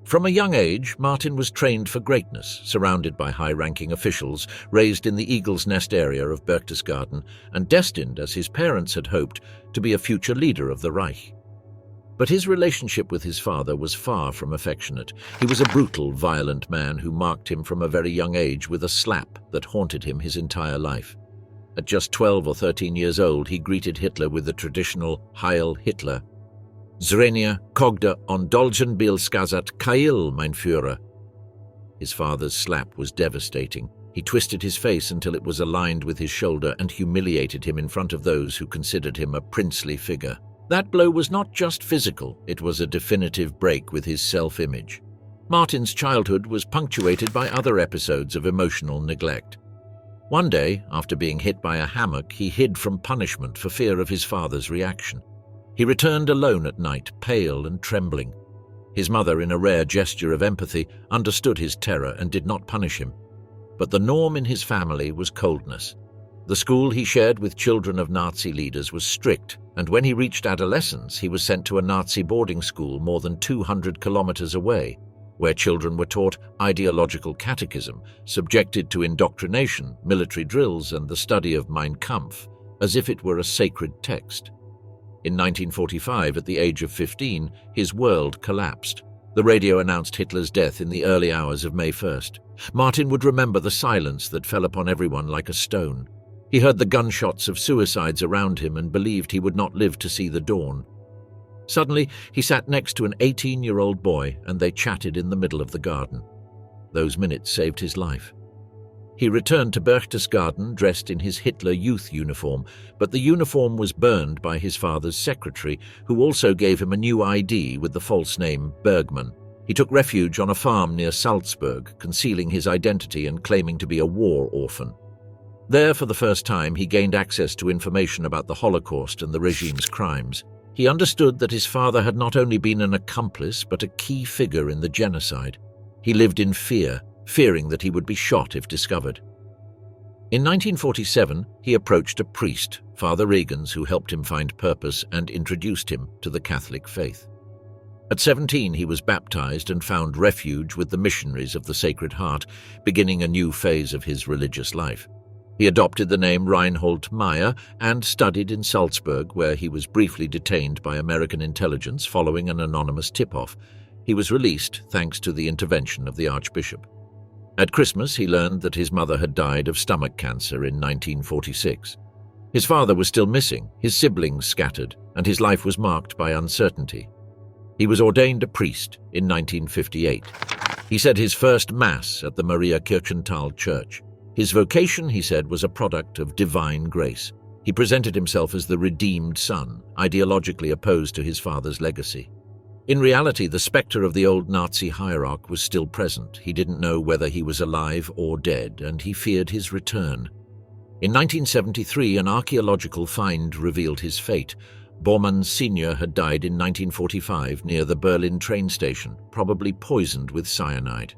From a young age, Martin was trained for greatness, surrounded by high-ranking officials, raised in the Eagle's Nest area of Berchtesgaden, and destined, as his parents had hoped, to be a future leader of the Reich. But his relationship with his father was far from affectionate. He was a brutal, violent man who marked him from a very young age with a slap that haunted him his entire life. At just 12 or 13 years old, he greeted Hitler with the traditional Heil Hitler. Zrenia kogda on dolgen bil skazat Kail, mein Führer. His father's slap was devastating. He twisted his face until it was aligned with his shoulder and humiliated him in front of those who considered him a princely figure. That blow was not just physical, it was a definitive break with his self-image. Martin's childhood was punctuated by other episodes of emotional neglect. One day, after being hit by a hammock, he hid from punishment for fear of his father's reaction. He returned alone at night, pale and trembling. His mother, in a rare gesture of empathy, understood his terror and did not punish him. But the norm in his family was coldness. The school he shared with children of Nazi leaders was strict, and when he reached adolescence, he was sent to a Nazi boarding school more than 200 kilometers away, where children were taught ideological catechism, subjected to indoctrination, military drills, and the study of Mein Kampf, as if it were a sacred text. In 1945, at the age of 15, his world collapsed. The radio announced Hitler's death in the early hours of May 1st. Martin would remember the silence that fell upon everyone like a stone. He heard the gunshots of suicides around him and believed he would not live to see the dawn. Suddenly, he sat next to an 18-year-old boy and they chatted in the middle of the garden. Those minutes saved his life. He returned to Berchtesgaden dressed in his Hitler Youth uniform, but the uniform was burned by his father's secretary, who also gave him a new ID with the false name Bergmann. He took refuge on a farm near Salzburg, concealing his identity and claiming to be a war orphan. There, for the first time, he gained access to information about the Holocaust and the regime's crimes. He understood that his father had not only been an accomplice, but a key figure in the genocide. He lived in fear, fearing that he would be shot if discovered. In 1947, he approached a priest, Father Regens, who helped him find purpose and introduced him to the Catholic faith. At 17, he was baptized and found refuge with the missionaries of the Sacred Heart, beginning a new phase of his religious life. He adopted the name Reinhold Meyer and studied in Salzburg, where he was briefly detained by American intelligence following an anonymous tip-off. He was released thanks to the intervention of the Archbishop. At Christmas, he learned that his mother had died of stomach cancer in 1946. His father was still missing, his siblings scattered, and his life was marked by uncertainty. He was ordained a priest in 1958. He said his first Mass at the Maria Kirchental Church. His vocation, he said, was a product of divine grace. He presented himself as the redeemed son, ideologically opposed to his father's legacy. In reality, the specter of the old Nazi hierarch was still present. He didn't know whether he was alive or dead, and he feared his return. In 1973, an archaeological find revealed his fate. Bormann Sr. had died in 1945 near the Berlin train station, probably poisoned with cyanide.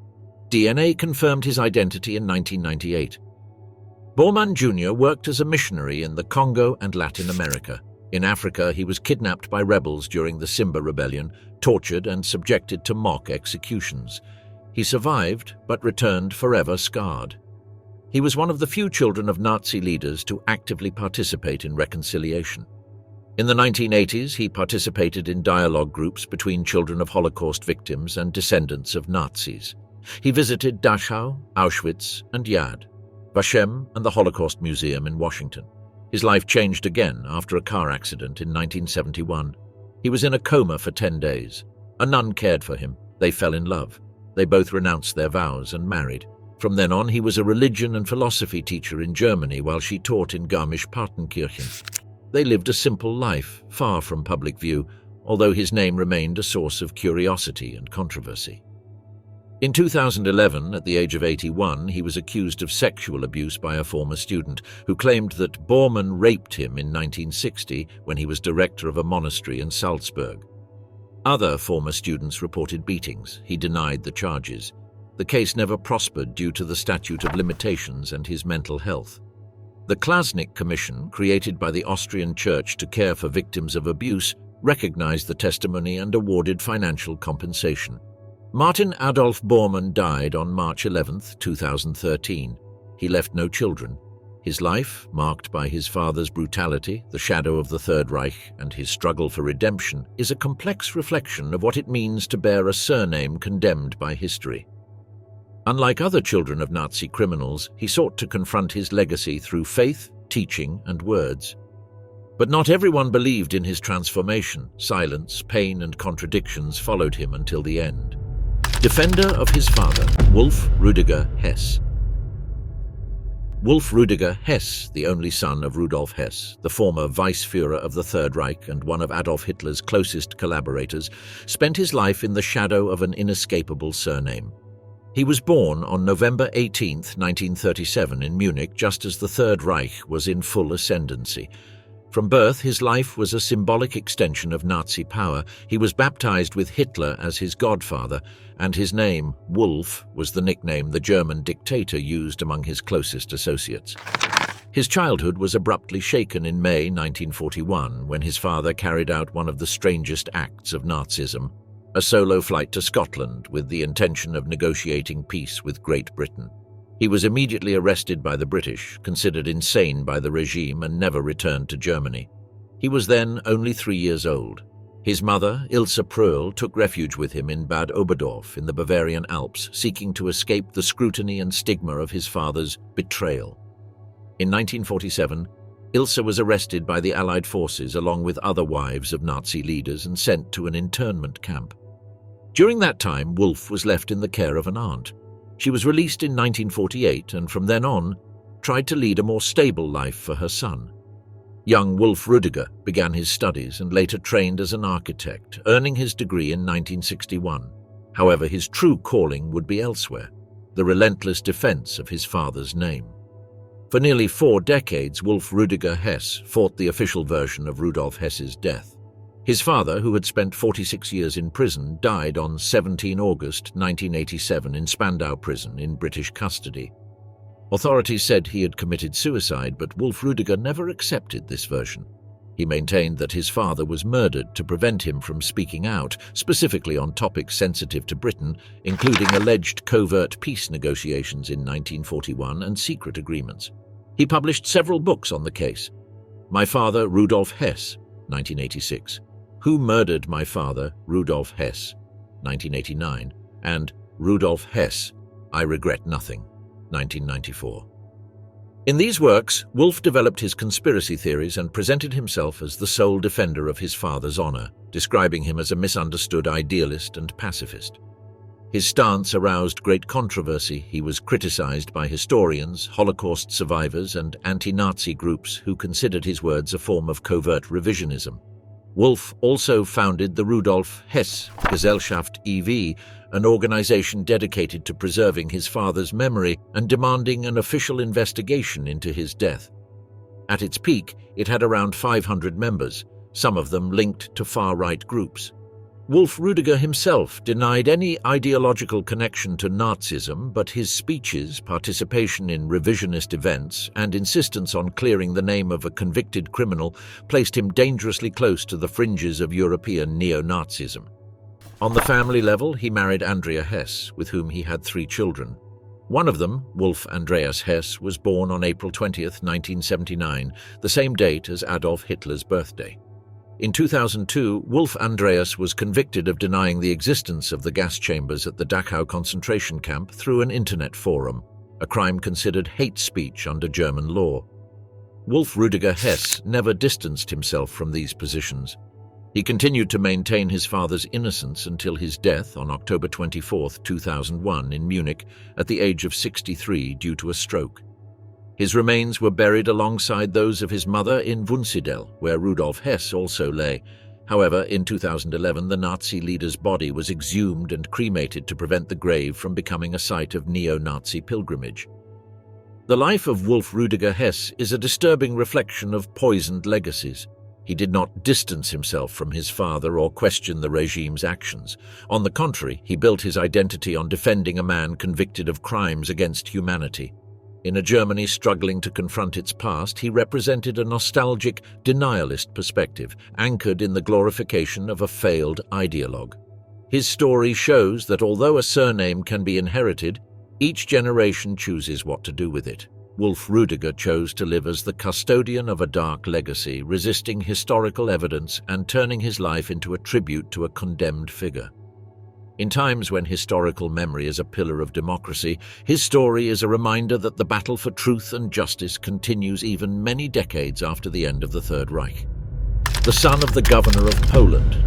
DNA confirmed his identity in 1998. Bormann Jr. worked as a missionary in the Congo and Latin America. In Africa, he was kidnapped by rebels during the Simba Rebellion, tortured and subjected to mock executions. He survived, but returned forever scarred. He was one of the few children of Nazi leaders to actively participate in reconciliation. In the 1980s, he participated in dialogue groups between children of Holocaust victims and descendants of Nazis. He visited Dachau, Auschwitz, and Yad Vashem, and the Holocaust Museum in Washington. His life changed again after a car accident in 1971. He was in a coma for 10 days. A nun cared for him. They fell in love. They both renounced their vows and married. From then on, he was a religion and philosophy teacher in Germany while she taught in Garmisch-Partenkirchen. They lived a simple life, far from public view, although his name remained a source of curiosity and controversy. In 2011, at the age of 81, he was accused of sexual abuse by a former student who claimed that Bormann raped him in 1960 when he was director of a monastery in Salzburg. Other former students reported beatings. He denied the charges. The case never prospered due to the statute of limitations and his mental health. The Klasnik Commission, created by the Austrian Church to care for victims of abuse, recognized the testimony and awarded financial compensation. Martin Adolf Bormann died on March 11, 2013. He left no children. His life, marked by his father's brutality, the shadow of the Third Reich, and his struggle for redemption, is a complex reflection of what it means to bear a surname condemned by history. Unlike other children of Nazi criminals, he sought to confront his legacy through faith, teaching, and words. But not everyone believed in his transformation. Silence, pain, and contradictions followed him until the end. Defender of his father, Wolf Rüdiger Hess. Wolf Rüdiger Hess, the only son of Rudolf Hess, the former Vice-Führer of the Third Reich and one of Adolf Hitler's closest collaborators, spent his life in the shadow of an inescapable surname. He was born on November 18, 1937 in Munich, just as the Third Reich was in full ascendancy. From birth, his life was a symbolic extension of Nazi power. He was baptized with Hitler as his godfather, and his name, Wolf, was the nickname the German dictator used among his closest associates. His childhood was abruptly shaken in May 1941 when his father carried out one of the strangest acts of Nazism, a solo flight to Scotland with the intention of negotiating peace with Great Britain. He was immediately arrested by the British, considered insane by the regime, and never returned to Germany. He was then only 3 years old. His mother, Ilse Pröll, took refuge with him in Bad Oberdorf in the Bavarian Alps, seeking to escape the scrutiny and stigma of his father's betrayal. In 1947, Ilse was arrested by the Allied forces along with other wives of Nazi leaders and sent to an internment camp. During that time, Wolf was left in the care of an aunt. She was released in 1948 and from then on tried to lead a more stable life for her son. Young Wolf Rüdiger began his studies and later trained as an architect, earning his degree in 1961. However, his true calling would be elsewhere, the relentless defense of his father's name. For nearly 4 decades, Wolf Rüdiger Hess fought the official version of Rudolf Hess's death. His father, who had spent 46 years in prison, died on 17 August 1987 in Spandau prison in British custody. Authorities said he had committed suicide, but Wolf Rüdiger never accepted this version. He maintained that his father was murdered to prevent him from speaking out, specifically on topics sensitive to Britain, including alleged covert peace negotiations in 1941 and secret agreements. He published several books on the case. My Father, Rudolf Hess, 1986. Who Murdered My Father, Rudolf Hess, 1989, and Rudolf Hess, I Regret Nothing, 1994. In these works, Wolf developed his conspiracy theories and presented himself as the sole defender of his father's honor, describing him as a misunderstood idealist and pacifist. His stance aroused great controversy. He was criticized by historians, Holocaust survivors, and anti-Nazi groups who considered his words a form of covert revisionism. Wolf also founded the Rudolf Hess Gesellschaft e.V., an organization dedicated to preserving his father's memory and demanding an official investigation into his death. At its peak, it had around 500 members, some of them linked to far-right groups. Wolf Rüdiger himself denied any ideological connection to Nazism, but his speeches, participation in revisionist events, and insistence on clearing the name of a convicted criminal placed him dangerously close to the fringes of European neo-Nazism. On the family level, he married Andrea Hess, with whom he had 3 children. One of them, Wolf Andreas Hess, was born on April 20, 1979, the same date as Adolf Hitler's birthday. In 2002, Wolf Andreas was convicted of denying the existence of the gas chambers at the Dachau concentration camp through an internet forum, a crime considered hate speech under German law. Wolf Rüdiger Hess never distanced himself from these positions. He continued to maintain his father's innocence until his death on October 24, 2001 in Munich at the age of 63 due to a stroke. His remains were buried alongside those of his mother in Wunsiedel, where Rudolf Hess also lay. However, in 2011, the Nazi leader's body was exhumed and cremated to prevent the grave from becoming a site of neo-Nazi pilgrimage. The life of Wolf Rüdiger Hess is a disturbing reflection of poisoned legacies. He did not distance himself from his father or question the regime's actions. On the contrary, he built his identity on defending a man convicted of crimes against humanity. In a Germany struggling to confront its past, he represented a nostalgic, denialist perspective, anchored in the glorification of a failed ideologue. His story shows that although a surname can be inherited, each generation chooses what to do with it. Wolf Rüdiger chose to live as the custodian of a dark legacy, resisting historical evidence and turning his life into a tribute to a condemned figure. In times when historical memory is a pillar of democracy, his story is a reminder that the battle for truth and justice continues even many decades after the end of the Third Reich. The son of the governor of Poland.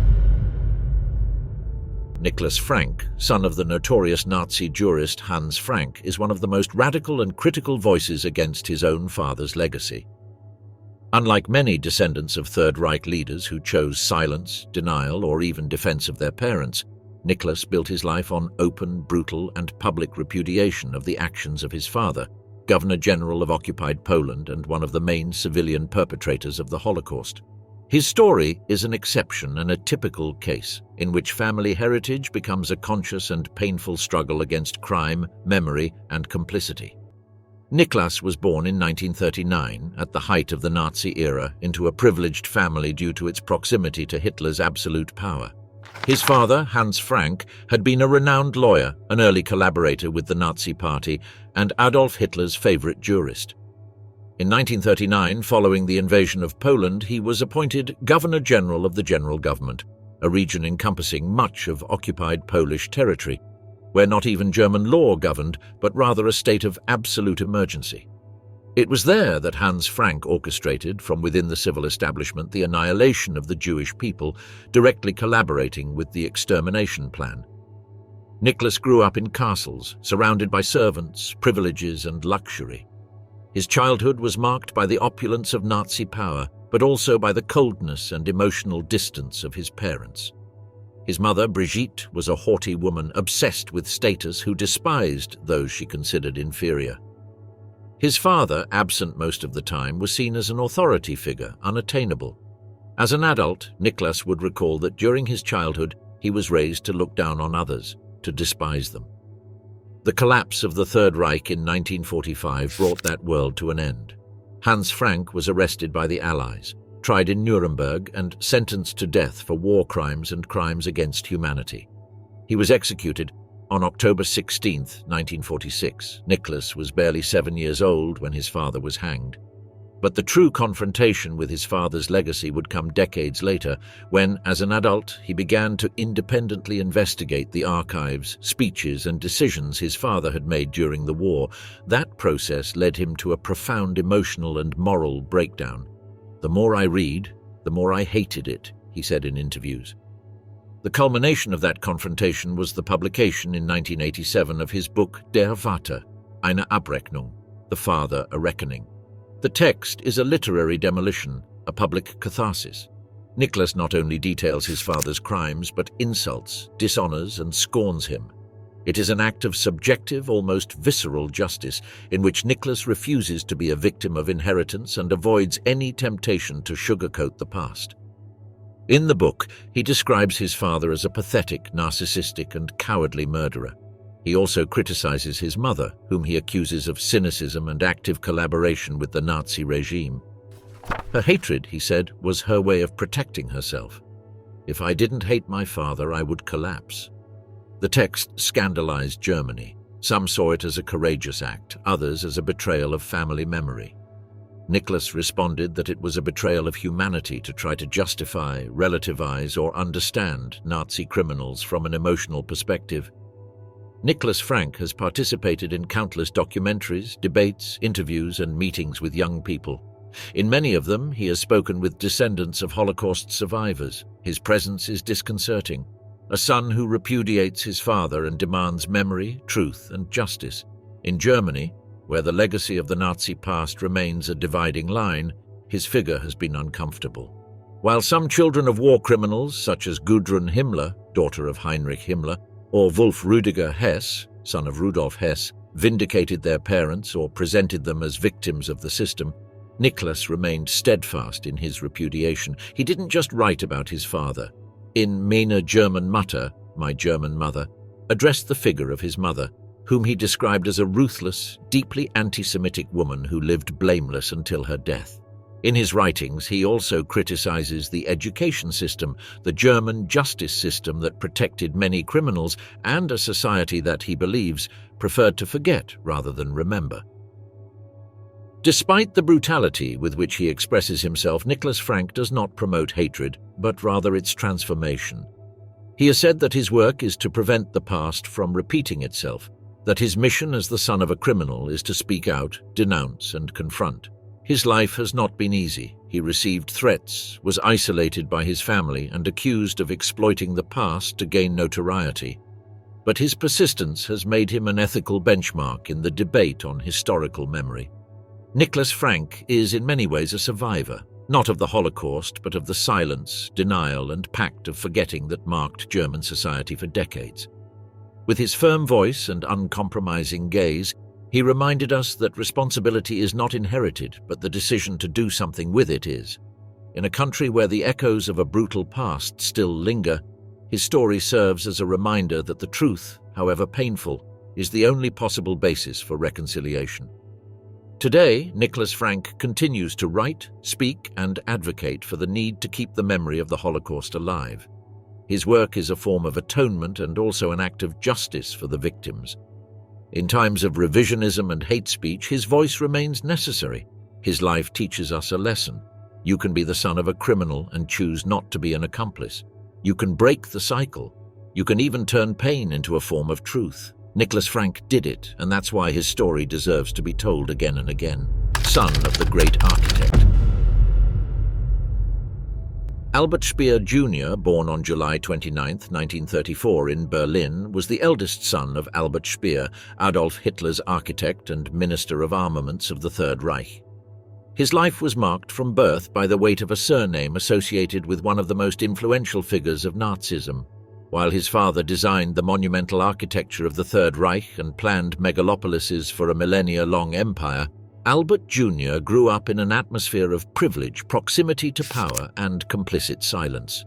Niklas Frank, son of the notorious Nazi jurist Hans Frank, is one of the most radical and critical voices against his own father's legacy. Unlike many descendants of Third Reich leaders who chose silence, denial, or even defense of their parents, Niklas built his life on open, brutal, and public repudiation of the actions of his father, Governor General of occupied Poland and one of the main civilian perpetrators of the Holocaust. His story is an exception and a typical case in which family heritage becomes a conscious and painful struggle against crime, memory, and complicity. Niklas was born in 1939, at the height of the Nazi era, into a privileged family due to its proximity to Hitler's absolute power. His father, Hans Frank, had been a renowned lawyer, an early collaborator with the Nazi Party, and Adolf Hitler's favorite jurist. In 1939, following the invasion of Poland, he was appointed Governor General of the General Government, a region encompassing much of occupied Polish territory, where not even German law governed, but rather a state of absolute emergency. It was there that Hans Frank orchestrated, from within the civil establishment, the annihilation of the Jewish people, directly collaborating with the extermination plan. Niklas grew up in castles, surrounded by servants, privileges, and luxury. His childhood was marked by the opulence of Nazi power, but also by the coldness and emotional distance of his parents. His mother, Brigitte, was a haughty woman obsessed with status who despised those she considered inferior. His father, absent most of the time, was seen as an authority figure, unattainable. As an adult, Niklas would recall that during his childhood, he was raised to look down on others, to despise them. The collapse of the Third Reich in 1945 brought that world to an end. Hans Frank was arrested by the Allies, tried in Nuremberg, and sentenced to death for war crimes and crimes against humanity. He was executed on October 16, 1946. Niklas was barely 7 years old when his father was hanged. But the true confrontation with his father's legacy would come decades later, when, as an adult, he began to independently investigate the archives, speeches, and decisions his father had made during the war. That process led him to a profound emotional and moral breakdown. "The more I read, the more I hated it," he said in interviews. The culmination of that confrontation was the publication in 1987 of his book Der Vater, eine Abrechnung, The Father, a Reckoning. The text is a literary demolition, a public catharsis. Niklas not only details his father's crimes, but insults, dishonors, and scorns him. It is an act of subjective, almost visceral justice, in which Niklas refuses to be a victim of inheritance and avoids any temptation to sugarcoat the past. In the book, he describes his father as a pathetic, narcissistic, and cowardly murderer. He also criticizes his mother, whom he accuses of cynicism and active collaboration with the Nazi regime. Her hatred, he said, was her way of protecting herself. "If I didn't hate my father, I would collapse." The text scandalized Germany. Some saw it as a courageous act, others as a betrayal of family memory. Niklas responded that it was a betrayal of humanity to try to justify, relativize, or understand Nazi criminals from an emotional perspective. Niklas Frank has participated in countless documentaries, debates, interviews, and meetings with young people. In many of them, he has spoken with descendants of Holocaust survivors. His presence is disconcerting. A son who repudiates his father and demands memory, truth, and justice. In Germany, where the legacy of the Nazi past remains a dividing line, his figure has been uncomfortable. While some children of war criminals, such as Gudrun Himmler, daughter of Heinrich Himmler, or Wolf Rüdiger Hess, son of Rudolf Hess, vindicated their parents or presented them as victims of the system, Niklas remained steadfast in his repudiation. He didn't just write about his father. In Meine German Mutter, My German Mother, addressed the figure of his mother, whom he described as a ruthless, deeply anti-Semitic woman who lived blameless until her death. In his writings, he also criticizes the education system, the German justice system that protected many criminals, and a society that, he believes, preferred to forget rather than remember. Despite the brutality with which he expresses himself, Niklas Frank does not promote hatred, but rather its transformation. He has said that his work is to prevent the past from repeating itself, that his mission as the son of a criminal is to speak out, denounce, and confront. His life has not been easy. He received threats, was isolated by his family, and accused of exploiting the past to gain notoriety. But his persistence has made him an ethical benchmark in the debate on historical memory. Niklas Frank is in many ways a survivor, not of the Holocaust, but of the silence, denial, and pact of forgetting that marked German society for decades. With his firm voice and uncompromising gaze, he reminded us that responsibility is not inherited, but the decision to do something with it is. In a country where the echoes of a brutal past still linger, his story serves as a reminder that the truth, however painful, is the only possible basis for reconciliation. Today, Niklas Frank continues to write, speak, and advocate for the need to keep the memory of the Holocaust alive. His work is a form of atonement and also an act of justice for the victims. In times of revisionism and hate speech, his voice remains necessary. His life teaches us a lesson. You can be the son of a criminal and choose not to be an accomplice. You can break the cycle. You can even turn pain into a form of truth. Niklas Frank did it, and that's why his story deserves to be told again and again. Son of the great architect. Albert Speer Jr., born on July 29, 1934 in Berlin, was the eldest son of Albert Speer, Adolf Hitler's architect and Minister of Armaments of the Third Reich. His life was marked from birth by the weight of a surname associated with one of the most influential figures of Nazism. While his father designed the monumental architecture of the Third Reich and planned megalopolises for a millennia-long empire, Albert Jr. grew up in an atmosphere of privilege, proximity to power, and complicit silence.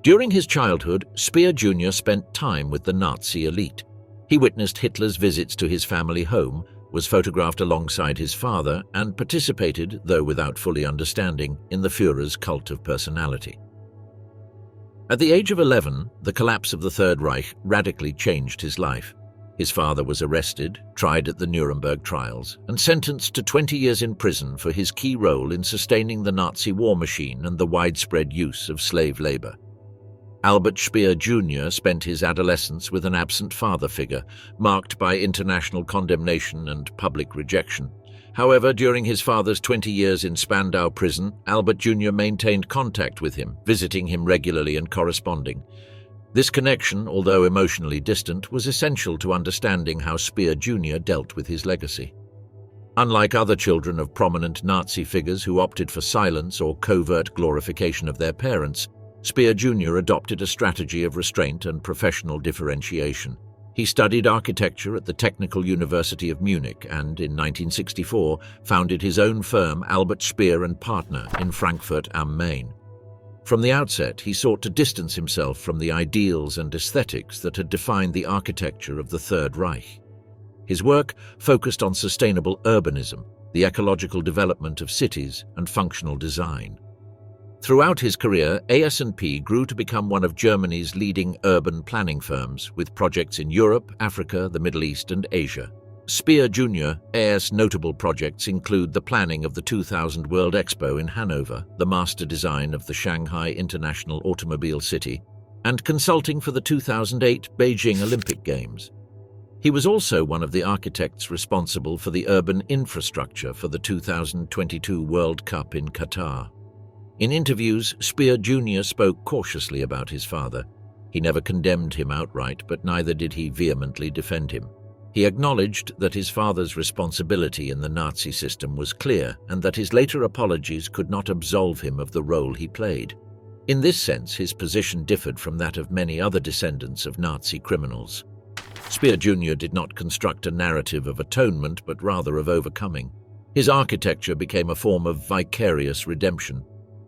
During his childhood, Speer Jr. spent time with the Nazi elite. He witnessed Hitler's visits to his family home, was photographed alongside his father, and participated, though without fully understanding, in the Führer's cult of personality. At the age of 11, the collapse of the Third Reich radically changed his life. His father was arrested, tried at the Nuremberg trials, and sentenced to 20 years in prison for his key role in sustaining the Nazi war machine and the widespread use of slave labor. Albert Speer Jr. spent his adolescence with an absent father figure, marked by international condemnation and public rejection. However, during his father's 20 years in Spandau prison, Albert Jr. maintained contact with him, visiting him regularly and corresponding. This connection, although emotionally distant, was essential to understanding how Speer Jr. dealt with his legacy. Unlike other children of prominent Nazi figures who opted for silence or covert glorification of their parents, Speer Jr. adopted a strategy of restraint and professional differentiation. He studied architecture at the Technical University of Munich and, in 1964, founded his own firm Albert Speer & Partner in Frankfurt am Main. From the outset, he sought to distance himself from the ideals and aesthetics that had defined the architecture of the Third Reich. His work focused on sustainable urbanism, the ecological development of cities, and functional design. Throughout his career, AS&P grew to become one of Germany's leading urban planning firms, with projects in Europe, Africa, the Middle East, and Asia. Speer Jr. AS notable projects include the planning of the 2000 World Expo in Hanover, the master design of the Shanghai International Automobile City, and consulting for the 2008 Beijing Olympic Games. He was also one of the architects responsible for the urban infrastructure for the 2022 World Cup in Qatar. In interviews, Speer Jr. spoke cautiously about his father. He never condemned him outright, but neither did he vehemently defend him. He acknowledged that his father's responsibility in the Nazi system was clear and that his later apologies could not absolve him of the role he played. In this sense, his position differed from that of many other descendants of Nazi criminals. Speer Jr. did not construct a narrative of atonement, but rather of overcoming. His architecture became a form of vicarious redemption.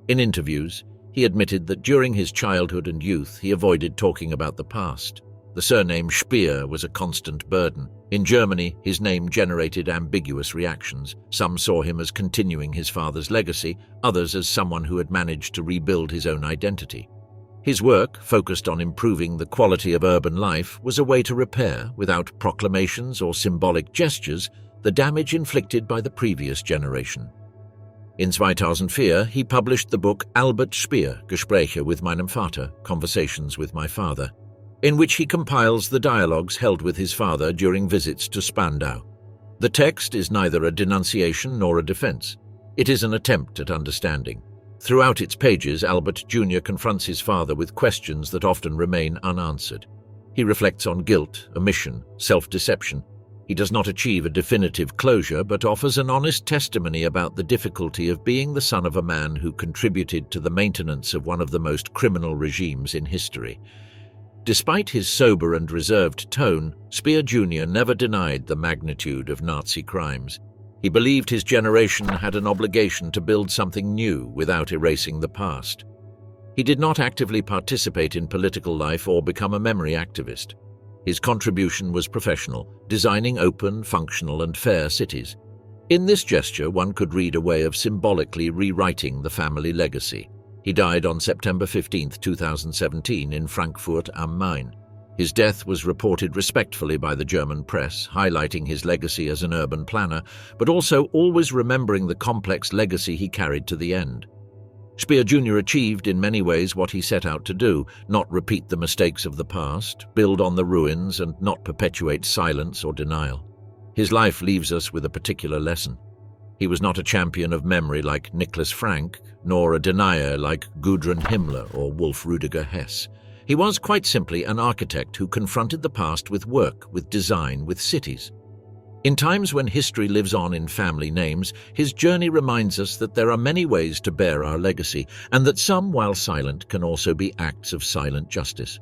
In interviews, he admitted that during his childhood and youth he avoided talking about the past. The surname Speer was a constant burden. In Germany, his name generated ambiguous reactions. Some saw him as continuing his father's legacy, others as someone who had managed to rebuild his own identity. His work, focused on improving the quality of urban life, was a way to repair, without proclamations or symbolic gestures, the damage inflicted by the previous generation. In 2004, he published the book Albert Speer, Gespräche with meinem Vater, Conversations with My Father, in which he compiles the dialogues held with his father during visits to Spandau. The text is neither a denunciation nor a defense. It is an attempt at understanding. Throughout its pages, Albert Jr. confronts his father with questions that often remain unanswered. He reflects on guilt, omission, self-deception. He does not achieve a definitive closure, but offers an honest testimony about the difficulty of being the son of a man who contributed to the maintenance of one of the most criminal regimes in history. Despite his sober and reserved tone, Speer Jr. never denied the magnitude of Nazi crimes. He believed his generation had an obligation to build something new without erasing the past. He did not actively participate in political life or become a memory activist. His contribution was professional, designing open, functional, and fair cities. In this gesture, one could read a way of symbolically rewriting the family legacy. He died on September 15, 2017, in Frankfurt am Main. His death was reported respectfully by the German press, highlighting his legacy as an urban planner, but also always remembering the complex legacy he carried to the end. Speer Jr. achieved in many ways what he set out to do: not repeat the mistakes of the past, build on the ruins, and not perpetuate silence or denial. His life leaves us with a particular lesson. He was not a champion of memory like Niklas Frank, nor a denier like Gudrun Himmler or Rüdiger Hess. He was quite simply an architect who confronted the past with work, with design, with cities. In times when history lives on in family names, his journey reminds us that there are many ways to bear our legacy, and that some, while silent, can also be acts of silent justice.